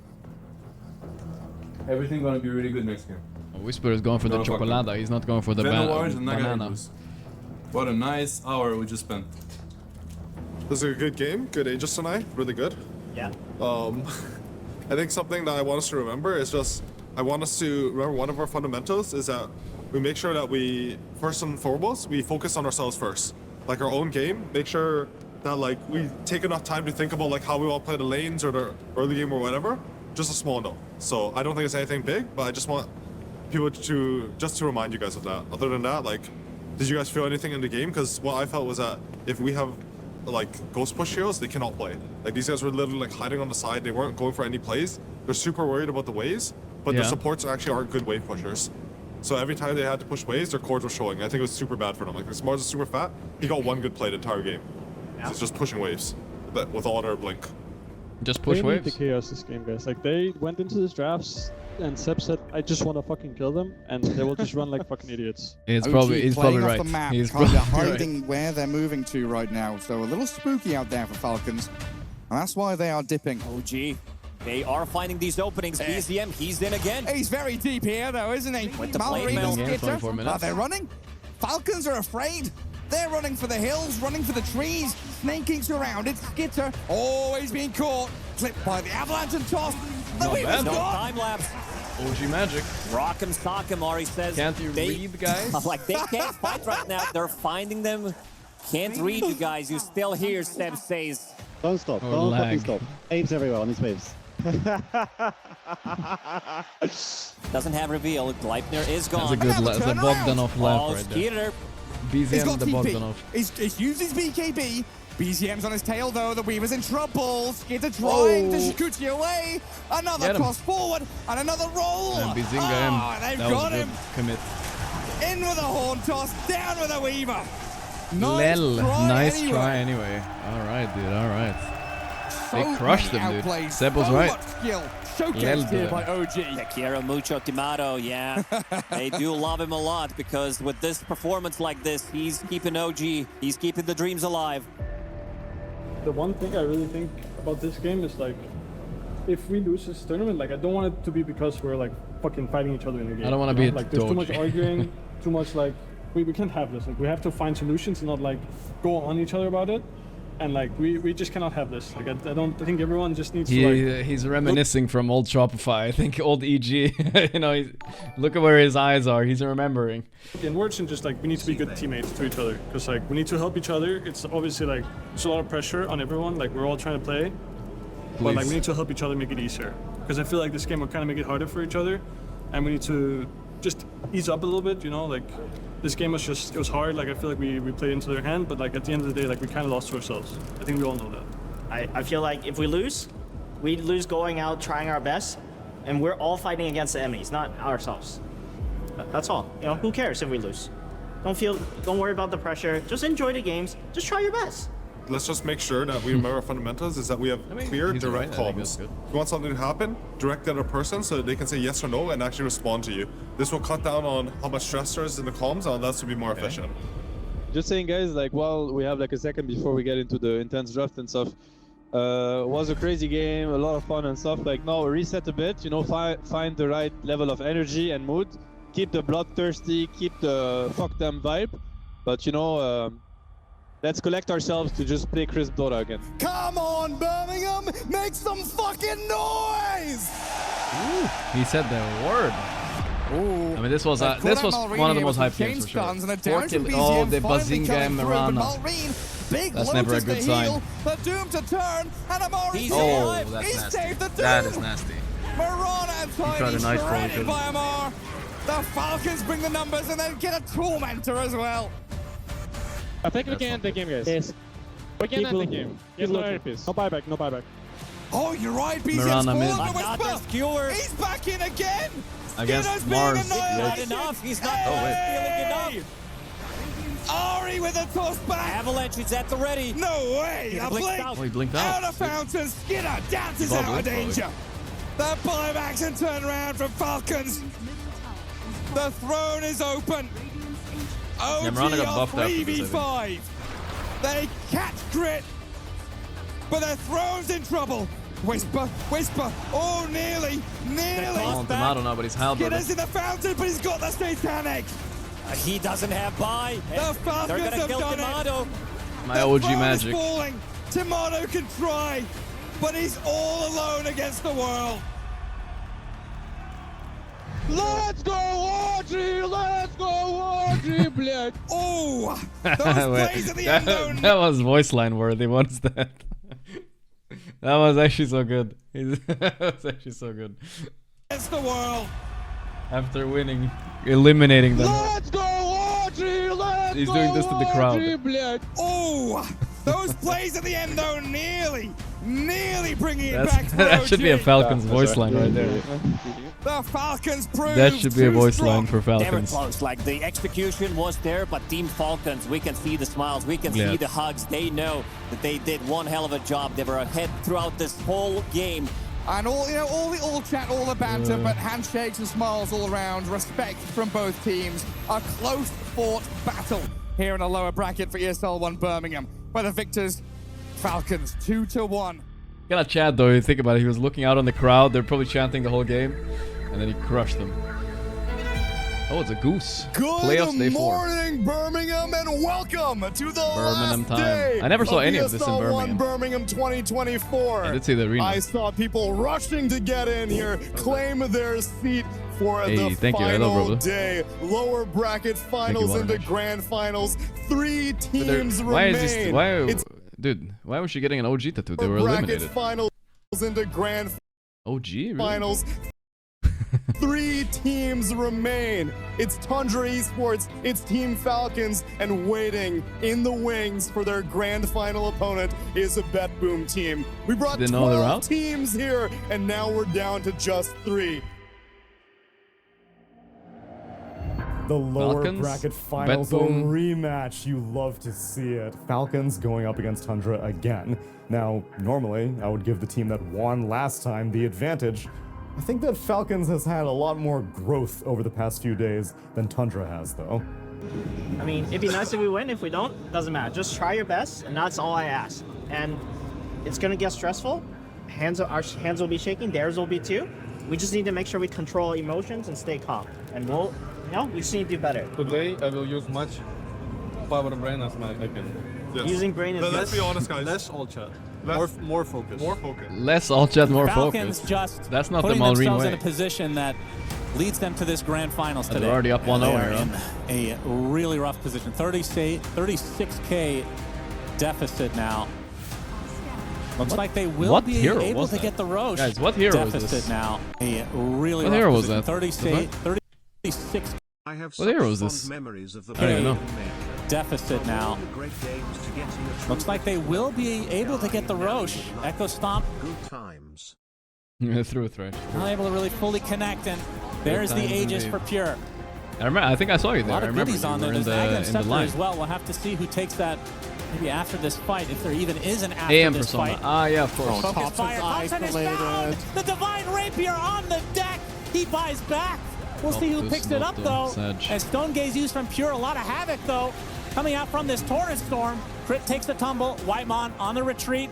everything gonna be really good next game. Whisper is going for the Gonna fuck chocolada. He's not going for the Venowars and Naga banana. Reviews. What a nice hour we just spent. This is a good game, good Aegis tonight, really good. Yeah. I think something that I want us to remember is just, I want us to remember one of our fundamentals is that we make sure that we, first and foremost, we focus on ourselves first. Like our own game, make sure that like we take enough time to think about like how we want to play the lanes or the early game or whatever. Just a small note. So I don't think it's anything big, but I just want people to, just to remind you guys of that. Other than that, like, did you guys feel anything in the game? Because what I felt was that if we have like ghost push heroes, they cannot play. Like these guys were literally like hiding on the side. They weren't going for any plays. They're super worried about the waves, but their supports actually aren't good wave pushers. So every time they had to push waves, their cores were showing. I think it was super bad for them. Like this Mars is super fat. He got one good play the entire game. So it's just pushing waves, but with all their blink. Just push they waves. Need the chaos this game, guys. Like they went into this drafts and Seb said, "I just want to fucking kill them," and they will just run like fucking idiots. He's OG probably playing right. off the map, He's kind of probably hiding where they're moving to right now. So a little spooky out there for Falcons, and that's why they are dipping. OG, they are finding these openings. BZM, he's in again. He's very deep here, though, isn't he? With the Mallory plate and mail. Skitter. 24 minutes. Are they running? Falcons are afraid. They're running for the hills, running for the trees. Snaking surrounded. Skitter always being caught. Clipped by the avalanche and tossed. The Not Weaver's bad. No gone. time lapse. OG magic. Rock 'em, sock 'em, Ari says. Can't you read, guys? Like, they can't fight right now. They're finding them. Can't read you guys. You still hear, Seb says. Don't stop. Oh, Don't lag. fucking stop. Apes everywhere on these waves. Doesn't have reveal. Gleipnir is gone. That's a Bogdanov laugh right there. Skeeter. He's BZM got the TP. Bogdanov. He's used his BKB. BZM's on his tail though. The Weaver's in trouble. Skitter trying to shoot you away. Another Get him. cross forward and another roll. And Bizinga They've that got was him. good. Commit. In with a horn toss. Down with a Weaver. Lel. Nice anyway. try anyway. Alright, dude. Alright. They So crushed many him, dude. outplays, Seb was so right. much skill. Lel Showcased here did. by OG. Takira Mucho Tomato, yeah. They do love him a lot because with this performance like this, he's keeping OG. He's keeping the dreams alive. The one thing I really think about this game is like, if we lose this tournament, like I don't want it to be because we're like fucking fighting each other in the game. I don't wanna you know? be like there's too much Doge. arguing, too much like we can't have this. Like, we have to find solutions and not like go on each other about it. And like we just cannot have this. Like I think everyone just needs to like. He's reminiscing from old Shopify. I think old EG. You know, look at where his eyes are. He's remembering. Inwards and just like we need to be good teammates to each other because like we need to help each other. It's obviously like there's a lot of pressure on everyone. Like we're all trying to play, but like we need to help each other make it easier. Because I feel like this game will kind of make it harder for each other, and we need to just ease up a little bit. You know, like. This game was just, it was hard, like I feel like we played into their hand, but like at the end of the day, like we kind of lost to ourselves. I think we all know that. I feel like if we lose going out, trying our best, and we're all fighting against the enemies, not ourselves. That's all. You know, who cares if we lose? Don't worry about the pressure. Just enjoy the games. Just try your best. Let's just make sure that we remember our fundamentals is that we have clear, direct comms. If you want something to happen, direct the other person so that they can say yes or no and actually respond to you. This will cut down on how much stress there is in the comms and that to be more efficient. Just saying, guys, like while we have like a second before we get into the intense draft and stuff, was a crazy game, a lot of fun and stuff. Like now reset a bit, you know, find the right level of energy and mood, keep the bloodthirsty, keep the fuck them vibe, but you know, let's collect ourselves to just play crisp Dota again. Come on, Birmingham! Make some fucking noise! Ooh, he said the word. Ooh. I mean, this was one of the most hyped games for sure. Oh, the Bazinga Mirana. That's never a good sign. Oh, that's nasty. That is nasty. Mirana and Tiny shredded by Amar. The Falcons bring the numbers and then get a tormentor as well. I think we can end the game, guys. Yes. We can end the game. Yes, no airpiece. No buyback, no buyback. Oh, you're right, BZ's Whisper. He's back in again. Against Mars. Not enough. He's not feeling enough. Ari with a toss back. Avalanche is at the ready. No way. A blink. Oh, he blinked out. Out of fountain. Skinner dances out of danger. The buybacks and turnaround from Falcons. The throne is open. OG are 3v5. They catch Grit, but their throne's in trouble. Whisper. Oh, nearly. Oh, Tomato now, but he's halberd. Skinner's in the fountain, but he's got the satanic. He doesn't have buy. The Falcons have kill done Tomato. My OG magic. Is falling. Tomato can try, but he's all alone against the world. Let's go, Audrey! Let's go, Audrey, блядь! Oh! Those plays at the end zone! That was voice line worthy. What is that? That was actually so good. That was actually so good. It's the world! After winning, eliminating them. Let's go, Audrey! Let's He's doing this to the crowd. Blядь. Oh! Those plays at the end zone nearly bringing it back for That OG. should be a Falcons voice line right there. The Falcons proved That should be a voice line for They were Falcons. close. Like the execution was there, but Team Falcons, we can see the smiles, we can see the hugs. They know that they did one hell of a job. They were ahead throughout this whole game. And all the chat, all the banter, but handshakes and smiles all around. Respect from both teams. A close fought battle here in a lower bracket for ESL 1 Birmingham. By the victors, Falcons 2-1. Kind of Chad though, you think about it, he was looking out on the crowd, they're probably chanting the whole game, and then he crushed them. Oh, it's a goose. Playoffs day 4. Morning, Birmingham, and welcome to the Birmingham last time. day I never saw any of this in ESL 1 Birmingham. Birmingham 2024. I did see the arena. I saw people rushing to get in here, claim their seat for the final day. Lower bracket finals into grand finals. 3 teams remain. Dude, why was she getting an OG tattoo? They were eliminated. Finals into grand OG? Really? finals. 3 teams remain. It's Tundra Esports, it's Team Falcons, and waiting in the wings for their grand final opponent is a BetBoom team. We brought 12 teams here, and now we're down to just 3. The lower bracket finals, a rematch. You love to see it. Falcons going up against Tundra again. Now, normally, I would give the team that won last time the advantage. I think that Falcons has had a lot more growth over the past few days than Tundra has, though. I mean, it'd be nice if we win. If we don't, doesn't matter. Just try your best, and that's all I ask. And it's gonna get stressful. Our hands will be shaking. Theirs will be too. We just need to make sure we control emotions and stay calm. And You know, we've seen you do better. Today I will use much power brain as my weapon. Yes. Using brain is Let's be honest, guys. Less all chat. More focus. More focus. Less all chat, more Falcons focus. just That's not the putting Malrine themselves way. in a position that leads them to this grand finals today. They're already up 1-0 They are here, in a really rough position. 36K deficit now. Looks like they will be able to get the Roche. Guys, what hero was deficit this? now. A really What rough hero was position. that? 36 I have what hero was this? memories of the I don't even know. deficit now. Looks like they will be able to get the Roche. Echo Stomp. Good times. Through a thresh. Not able to really fully connect, and there's the times Aegis indeed. for Pure. I remember. I think I saw you A there. lot I of remember goodies you on there. were There's in the Aghanim line. as well. We'll have to see who takes that maybe after this fight, if there even is an after AM this persona. fight. Ah, yeah, of course. Focus fire. Thompson is down. The Divine Rapier on the deck. He buys back. We'll see who picks it up, though. As Stone Gaze used from Pure. A lot of havoc, though, coming out from this Torrent Storm. Crit takes the tumble. Whitemon on the retreat.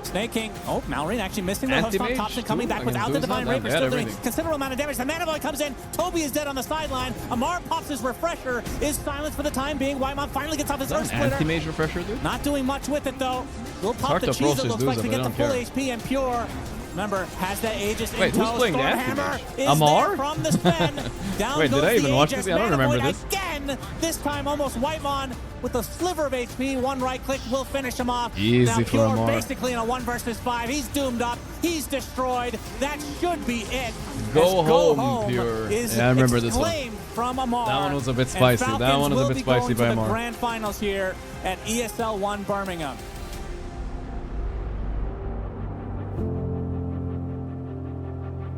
Snake King. Oh, Malrine actually missing the host on Thompson, coming back without the Divine Rapier. Still doing considerable amount of damage. The Manavoy comes in. Toby is dead on the sideline. Amar pops his refresher. Is silenced for the time being. Whitemon finally gets off his Earth Splitter. Anti-mage refresher, dude? Not doing much with it, though. Will pop the cheese, it looks like, to get the full HP, and Pure, remember, has that Aegis in tow. Who's playing the Stormhammer is Amar? there from the Sven. Down Wait, goes did I even the watch Aegis. this? I don't remember Manavoid this. Again, this time almost Whitemon with a sliver of HP. One right click will finish him off. Easy now for Pure Amar. basically in a 1 versus 5. He's doomed up. He's destroyed. That should be it. Go As home, Pure. Is Yeah, I remember this one. exclaimed from Amar. That one was a bit And spicy. That Falcons one was a will bit be spicy going by to the Amar. grand finals here at ESL 1 Birmingham.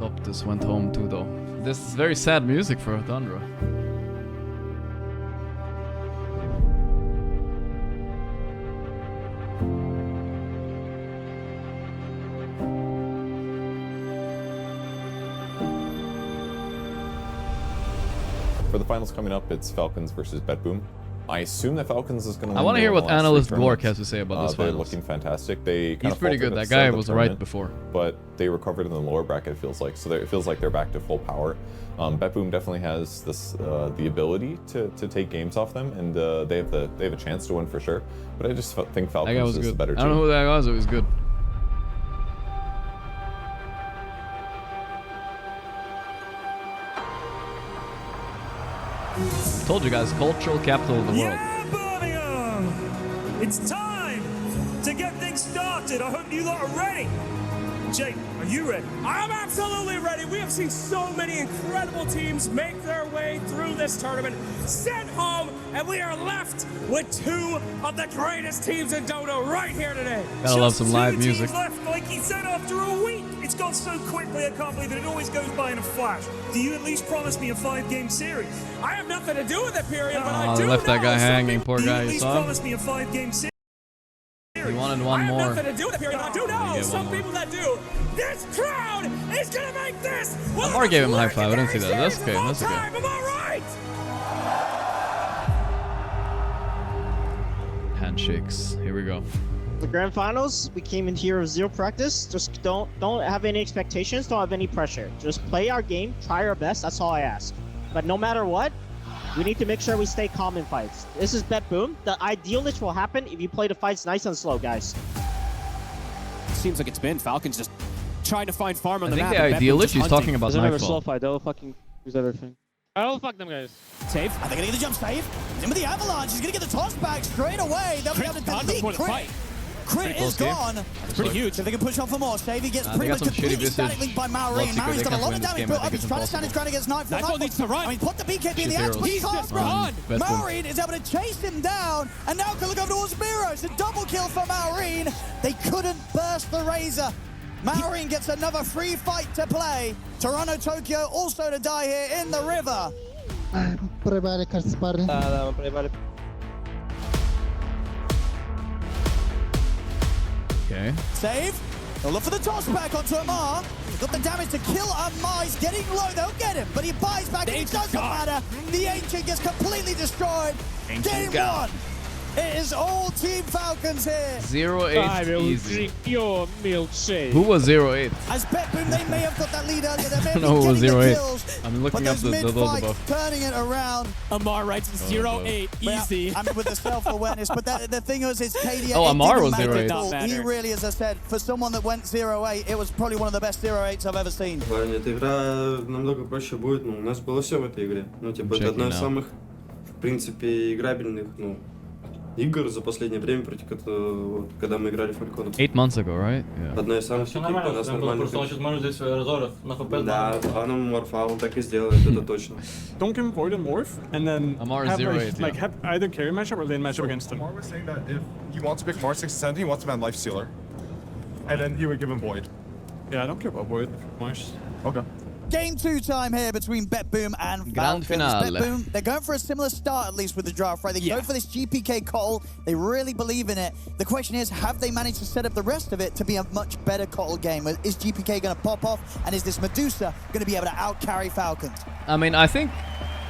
Optus went home too, though. This is very sad music for Tundra. For the finals coming up, it's Falcons versus BetBoom. I assume that Falcons is going to win. I want to hear what analyst Gorgc has to say about this They're finals. looking fantastic. They kind He's of pretty faltered good. at That the start guy of the was right tournament, before. But they recovered in the lower bracket, it feels like. So it feels like they're back to full power. BetBoom definitely has this the ability to take games off them, and they have a chance to win for sure. But I just think That guy Falcons was is the good. better I team. don't know who that was. It was good. Told you guys, cultural capital of the world. Yeah, Birmingham! It's time to get things started. I hope you lot are ready. Jake, are you ready? I'm absolutely ready. We have seen so many incredible teams make their way through this tournament, sent home, and we are left with 2 of the greatest teams in Dota right here today. Gotta love some live Two teams music. left, like he said, after a week. It's gone so quickly, I can't believe it. It always goes by in a flash. Do you at least promise me a 5-game series? I have nothing to do with it, period, but I Oh, do they left that know guy some hanging. people- Poor Do you guy. at You least saw him? promise me a 5-game series? He wanted one I have more. nothing to do with it, period, but I do know get some one more. people that do. This crowd is gonna make this one of Amar the gave him a high five. I didn't see that. legendary That's okay. series of all That's okay. time. Am I right? Handshakes. Here we go. The grand finals, we came in here with 0 practice. Just don't have any expectations, don't have any pressure. Just play our game, try our best, that's all I ask. But no matter what, we need to make sure we stay calm in fights. This is BetBoom. The idealist will happen if you play the fights nice and slow, guys. Seems like it's been Falcons just trying to find farm on I the think map. the and BetBoom idealist just he's talking hunting. about Doesn't have a slow Nightfall. fight, they'll fucking use everything. Oh, fuck them guys. Save. Are they gonna get the jump save? In with the avalanche, he's gonna get the toss back straight away. They'll be able to gone delete before the Crit. fight. Crit Pretty is close game. gone. That's pretty huge. If they can push on for more, Shavy gets They pretty got much some shitty completely visage. static linked by Malrine. Bloodseeker, they Malrine's done a can't lot win of this damage game. I built up. think He's it's trying to impossible. stand his ground against Nightfall. Nightfall needs to run. I mean, put the BKB in the Shit hands, but he heroes. can't Run. run. BetBoom. Malrine is able to chase him down, and now can look over towards Miro. It's a double kill for Malrine. They couldn't burst the Razor. Malrine gets another free fight to play. Toronto, Tokyo also to die here in the river. Okay. Save. They'll look for the toss back onto Amar. He's got the damage to kill Amar. He's getting low. They'll get him, but he buys back. And it doesn't matter. The Ancient gets completely destroyed. Game 1. It is all Team Falcons here. 0-8 easy. Your milkshake. Who was 0-8? As BetBoom, they may have got that lead earlier. They may have No, it been was getting the 0-8. kills. I'm looking but up the those mid-fight, above. turning it around. Amar writes 0-8 easy. I mean, with the self-awareness. But the thing is, it's KD. Oh, Amar was 0-8. 0-8. He really, as I said, for someone that went 0-8, it was probably one of the best 0-8s I've ever seen. Эта игра намного проще будет, у нас было все в этой игре. Типа, это одна из самых, в принципе, играбельных, игр за последнее время, когда мы играли в Falcons. 8 months ago, right? Yeah. Одна из самых таких у нас нормальных. Да, Аном Морфа, он так и сделает, это точно. Don't give him void and morph, and then Amar have 0-8, like have either carry matchup or lane matchup against him. Amar was saying that if he wants to pick Mars 6-7, he wants to ban Lifestealer. And then he would give him void. Yeah, I don't care about void, Mars. Okay. Game 2 time here between BetBoom and Grand Falcons. finale. BetBoom, they're going for a similar start, at least with the draft, right? They go for this GPK call. They really believe in it. The question is, have they managed to set up the rest of it to be a much better call game? Is GPK going to pop off? And is this Medusa going to be able to out-carry Falcons? I mean, I think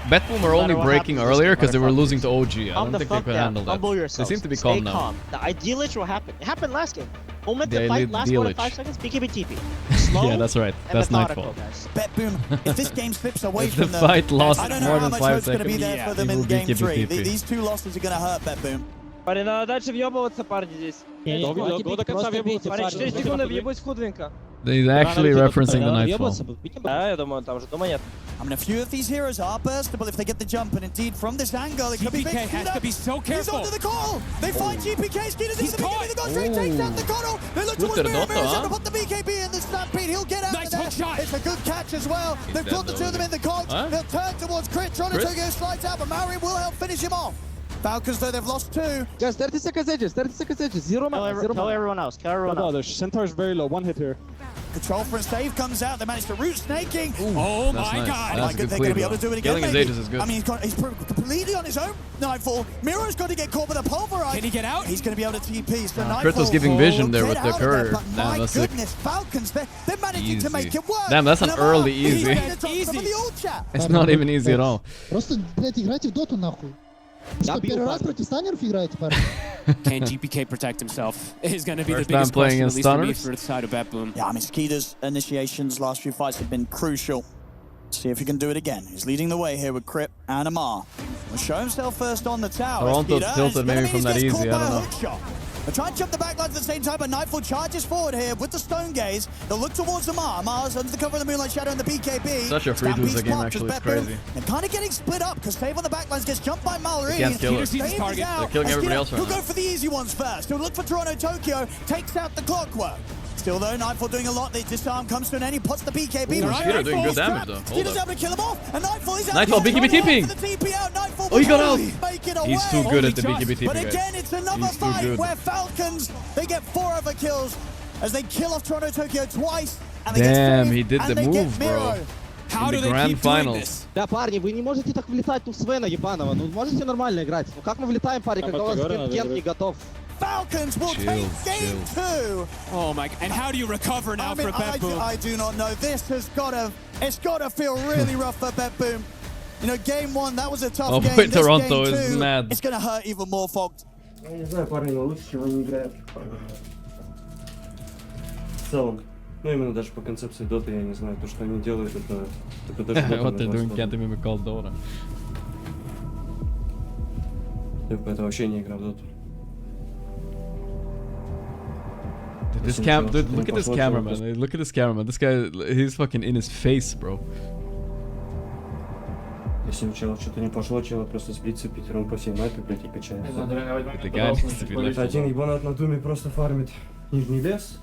BetBoom were only breaking earlier because they were losing to OG. I don't think they could handle that. They seem to be calm now. The idealist will happen. It happened last game. Moment The the fight lasts more than 5 seconds, BKB TP. Slow Yeah, that's right. That's Nightfall. BetBoom, if this game slips away If the from them, fight lost I don't know more how than much 5 hope's going to be seconds, there for it them will in be game 3. KBTP. These 2 losses are going to hurt BetBoom. Парень, надо дальше въебываться, парни, здесь. Go до конца въебываться. Парень, 4 секунды въебывать худенько. He's actually referencing the Nightfall. Да, я думаю, там же дома нет. I mean, a few of these heroes are burstable if they get the jump, and indeed, from this angle, it could be big. GPK has to be so He's careful. onto the call. They find GPK. Skeeter's into the beginning. They got straight, takes out the Connell. They look towards Mirror. Mirror's going to put the BKB in the stampede. He'll get out of there. It's a good catch as well. They've got the 2 of them in the cogs. They'll turn towards Crit. Tronatogo slides out, but Maori will help finish him off. Falcons, though, they've lost 2. Guys, 30 seconds edges, 30 seconds edges. Zero man. Kill everyone else. Kill everyone else. The Centaur's very low. 1 hit here. Control for a save comes out. They managed to root snaking. Oh That's my nice. god. That's a good they're play, going to be able to do it again. Killing his maybe. ages is good. I mean, he's completely on his own. Nightfall. Miro's got to get caught with a pulverize. Can he get out? He's going to be able to TP. So Nightfall. Crit was giving vision there will with get the out of there, courier. but Damn, my that's sick. goodness, Falcons, they're managing to make it work. Damn, that's an And Amar, early he's easy. gonna drop some of the old chat. It's not even easy at all. Просто, блядь, играйте в доту нахуй. Что, первый раз против станеров играете, парни? Can GPK protect himself? Is going to be First the biggest time playing question, at against least for me, for the side of BetBoom. Yeah, I mean, Skeeter's initiations last few fights have been crucial. See if he can do it again. He's leading the way here with Crip and Amar. Will show himself first on the tower. Toronto's tilted maybe from that easy, I don't know. They'll try and jump the backlines at the same time, but Nightfall charges forward here with the Stone Gaze. They'll look towards Amar. Amar's under the cover of the Moonlight Shadow and the BKB. Such a free Stampede's loser game, blocked as actually. It's BetBoom. crazy. They're kind of getting split up because Save on the backlines gets jumped by Mallory. They can't kill it. They're killing everybody else right He'll now. go for the easy ones first. He'll look for Toronto Tokyo, takes out the Clockwork. Still though, Nightfall doing a lot. The disarm comes to an end. He puts the BKB. Ooh, Skeeter doing good damage though. Hold Skeeter's up. able to kill him off, and Nightfall is out. Nightfall, BKB TPing. Oh, he got out. He's too good at the BKB TP, But guys. again, it's another He's too fight good. where Falcons, they get 4 other kills as they kill off Toronto Tokyo twice. And they Damn, get he did and the they get move, bro. Miro. How In do the they grand keep doing finals. this? Да, парни, вы не можете так влетать тут Свена ебаного. Ну, можете нормально играть. Ну, как мы влетаем, парни, когда у вас Кент не готов? Falcons will take game 2. Oh my! And how do you recover now for BetBoom? I do not know. This has it's got to feel really rough for BetBoom. You know, game 1, that was a tough Oh game. boy, This Toronto game is 2, mad. It's going to hurt even more, Fogged. Я не знаю, парни, но лучше чего не играют. В целом. Ну, именно даже по концепции доты, я не знаю, то, что они делают, это даже What they're doing can't even be called Dota. Это вообще не игра в доту. Dude, look at this cameraman. Look at this cameraman. This guy, he's fucking in his face, bro. Если у чела что-то не пошло, чела просто сплится пятером по всей мапе, блядь, и качается. The guy needs to be left. Один ебанат на думе просто фармит нижний лес.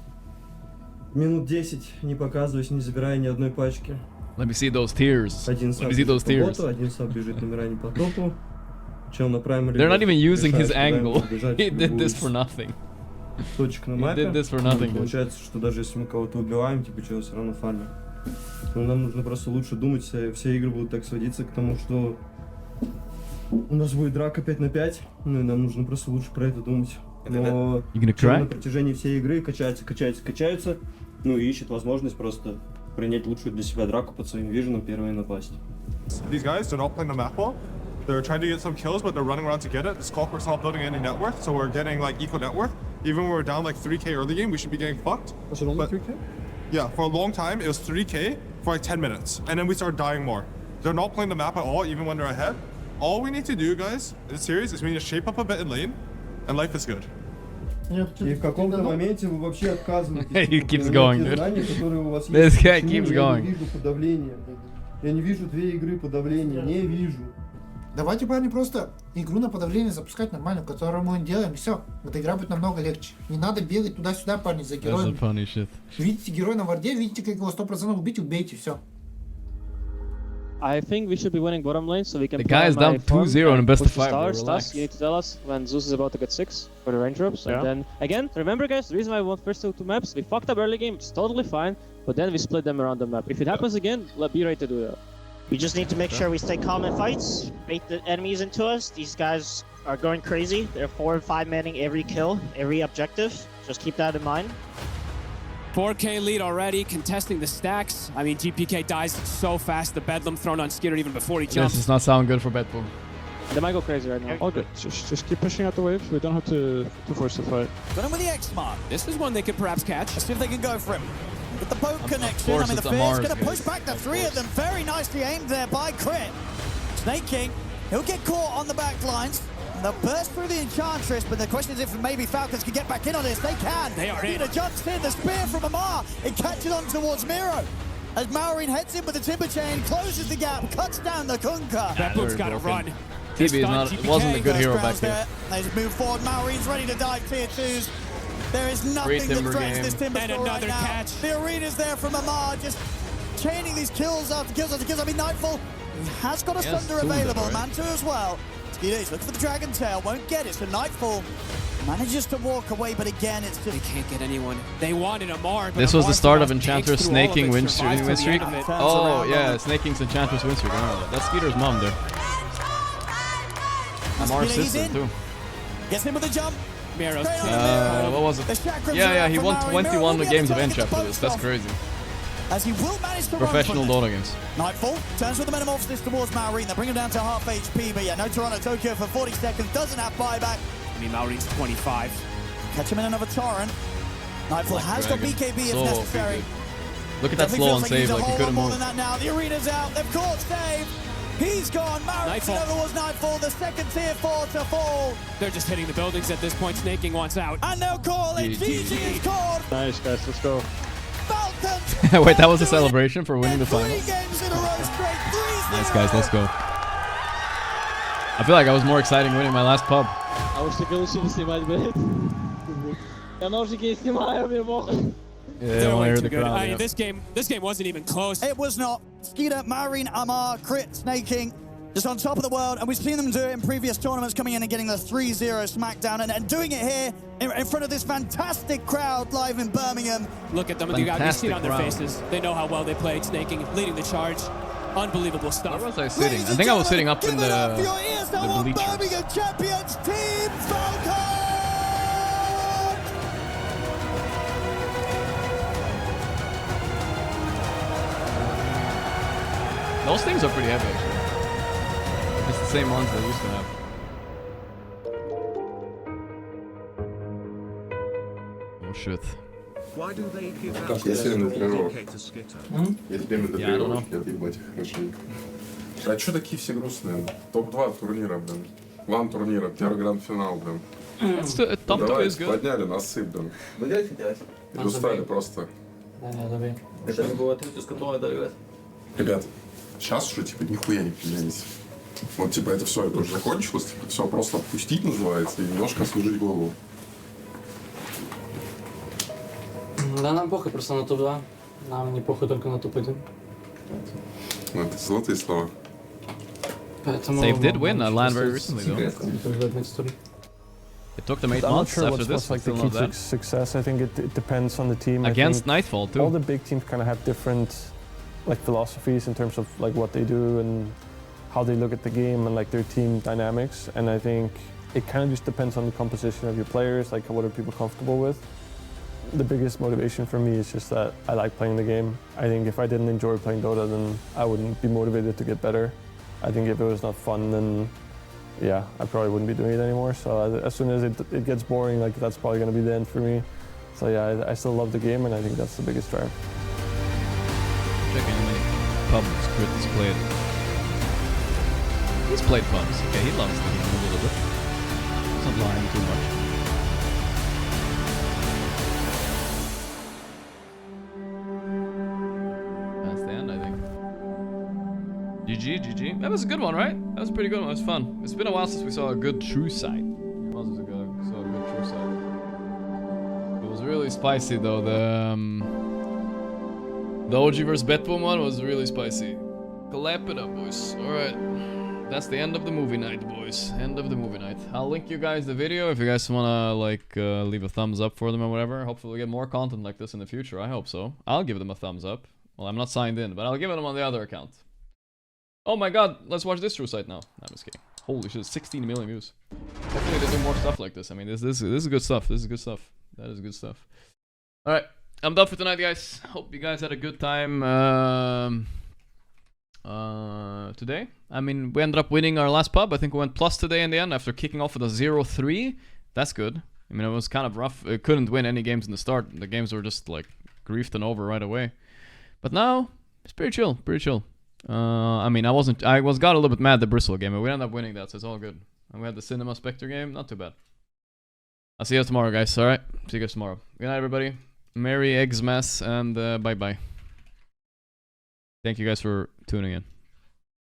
Минут 10, не показываясь, не забирая ни одной пачки. Let me see those tears. Один Let саб me see бежит those по tears. боту, один саб бежит на Миране по топу. Чел на праймере. They're not even using his решает, куда ему angle. бежать, He в did любую this из for nothing. точек на He мапе. did this for nothing, dude. Получается, что даже если мы кого-то убиваем, типа чего все равно фармим. Ну, нам нужно просто лучше думать, все игры будут так сводиться к тому, что у нас будет драка 5 на 5, ну и нам нужно просто лучше про это думать. Но чел на протяжении всей игры качаются, ну и ищет возможность просто принять лучшую для себя драку под своим виженом, первой напасть. These guys, they're not playing the map well. They're trying to get some kills, but they're running around to get it. This Clockwork's not building any net worth, so we're getting like equal net worth. Even when we're down like 3k early game, we should be getting fucked. Was it only 3k? Yeah, for a long time, it was 3k for like 10 minutes. And then we started dying more. They're not playing the map at all, even when they're ahead. All we need to do, guys, in this series is we need to shape up a bit in lane, and life is good. И в каком-то моменте вы вообще отказываетесь. He keeps going, dude. This guy keeps going. Я не вижу подавления. Я не вижу 2 игры подавления. Не вижу. Давайте, парни, просто игру на подавление запускать нормально, которую мы делаем, и все. Эта игра будет намного легче. Не надо бегать туда-сюда, парни, за героем. Видите героя на варде, видите, как его 100% убить, убейте, все. I think we should be winning bottom lane so we can. The guy is down 2-0 in best of 5. Stas, you need to tell us when Zeus is about to get 6 for the range drops. And then again, remember guys, the reason why we won first 2 maps, we fucked up early game, it's totally fine, but then we split them around the map. If it happens again, be ready to do that. We just need to make sure we stay calm in fights, bait the enemies into us. These guys are going crazy. They're 4 and 5 manning every kill, every objective. Just keep that in mind. 4K lead already, contesting the stacks. I mean, GPK dies so fast, the bedlam thrown on Skitter even before he jumps. This does not sound good for BetBoom. They might go crazy right now. All good. Just keep pushing out the waves. We don't have to force the fight. Got him with the X mark. This is one they could perhaps catch. Let's see if they can go for him. With the poke connection, I mean, the Fear's going to push back the 3 of them. Very nicely aimed there by Crit. Snake King, he'll get caught on the back lines. They'll burst through the Enchantress, but the question is if maybe Falcons can get back in on this. They can. They are in. Peter jumps in, the spear from Amar. It catches on towards Miro. As Maureen heads in with the Timber Chain, closes the gap, cuts down the Kunkka. BetBoom's got to run. TB wasn't a good hero back there. They just move forward. Maureen's ready to dive tier 2s. There is nothing that threatens this Timber and store another right now. catch. The arena's there from Amar, just chaining these kills after kills after kills. I mean, Nightfall has got a Thunder available. Right? Mantu as well. He's looking for the Dragon Tail, won't get it, so Nightfall manages to walk away, but again, it's just... They can't get anyone. They wanted Amar, but This was the start of Enchantress snaking win streak. Oh, yeah, snaking's Enchantress win streak. Oh, that's Skeeter's mom there. Amar's sister, too. Gets him with the jump. Miro's what was it? Yeah, he won 21 games of Ench after this. That's crazy. As he will manage to Professional Dota games. Nightfall turns with the Metamorphosis towards Maureen. They bring him down to half HP, but yeah, no Toronto Tokyo for 40 seconds. Doesn't have buyback. I mean, Maureen's 25. Catch him in another torrent. Nightfall has got BKB if necessary. Look at that slow on save, like he couldn't more move. than that now. The arena's out. They've caught save. He's gone. Maureen was Nightfall, the second tier 4 to fall. They're just hitting the buildings at this point. Snaking wants out. And they'll call it. GG is called. Nice, guys. Let's go. Falcons. Wait, that was a celebration for winning the final? 3 games in a row straight. 3-0. Nice, guys. Let's go. I feel like I was more exciting winning my last pub. А уж ты получили снимать, блядь. Я ножики снимаю, мне бог. Yeah, I want to hear the crowd. I mean, this game wasn't even close. It was not. Skeeter, Maureen, Amar, Crit, Snaking, just on top of the world. And we've seen them do it in previous tournaments, coming in and getting the 3-0 smackdown and doing it here in front of this fantastic crowd live in Birmingham. Look at them. You see it on their faces. They know how well they played. Snaking, leading the charge. Unbelievable stuff. Where was I sitting? I think I was sitting up in the bleachers. Birmingham champions, Team Falcons! Those things are pretty heavy, actually. It's the same ones they used to have. Oh shit. Why do they give out Как, если на тренировок? Если время до тренировки, я отъебать их хорошенько. А чё такие все грустные? Топ-2 турнира, блин. Ван турнира, первый гранд-финал, блин. Давай, подняли носы, блин. И устали просто. Это не было отрыв, с которого надо играть. Ребят, сейчас уже, типа, нихуя не пиздец. Вот, типа, это все, это уже закончилось, типа, все просто отпустить называется и немножко освежить голову. Да, нам похуй просто на топ-2. Нам не похуй только на топ-1. Ну, это золотые слова. Save did win a LAN very recently, though. It took them 8 months after this. What's like the key to success? I think it depends on the team. Against Nightfall, too. All the big teams kind of have different like philosophies in terms of like what they do and how they look at the game and like their team dynamics. And I think it kind of just depends on the composition of your players, like what are people comfortable with. The biggest motivation for me is just that I like playing the game. I think if I didn't enjoy playing Dota, then I wouldn't be motivated to get better. I think if it was not fun, then yeah, I probably wouldn't be doing it anymore. So as soon as it gets boring, like that's probably going to be the end for me. So yeah, I still love the game, and I think that's the biggest drive. Checking how many pubs Crit has played. He's played pubs. Okay, he loves the game a little bit. He's not lying too much. That's the end, I think. GG. That was a good one, right? That was a pretty good one. It was fun. It's been a while since we saw a good true side. It was a good, saw a good true side. It was really spicy though. The OG vs BetBoom one was really spicy. Clap it up, boys. Alright. That's the end of the movie night, boys. End of the movie night. I'll link you guys the video if you guys wanna like leave a thumbs up for them or whatever. Hopefully we'll get more content like this in the future. I hope so. I'll give them a thumbs up. Well, I'm not signed in, but I'll give them on the other account. Oh my god, let's watch this true site now. I'm just kidding. Holy shit, 16 million views. Hopefully they do more stuff like this. I mean, this is good stuff. This is good stuff. That is good stuff. Alright, I'm done for tonight, guys. Hope you guys had a good time today. I mean, we ended up winning our last pub. I think we went plus today in the end after kicking off with a 0-3. That's good. I mean, it was kind of rough. It couldn't win any games in the start. The games were just like griefed and over right away. But now, it's pretty chill. Pretty chill. I mean, I got a little bit mad the Bristle game, but we ended up winning that, so it's all good. And we had the Cinema Spectre game, not too bad. I'll see you guys tomorrow, guys, alright? See you guys tomorrow. Good night, everybody. Merry Xmas, and bye-bye. Thank you guys for tuning in.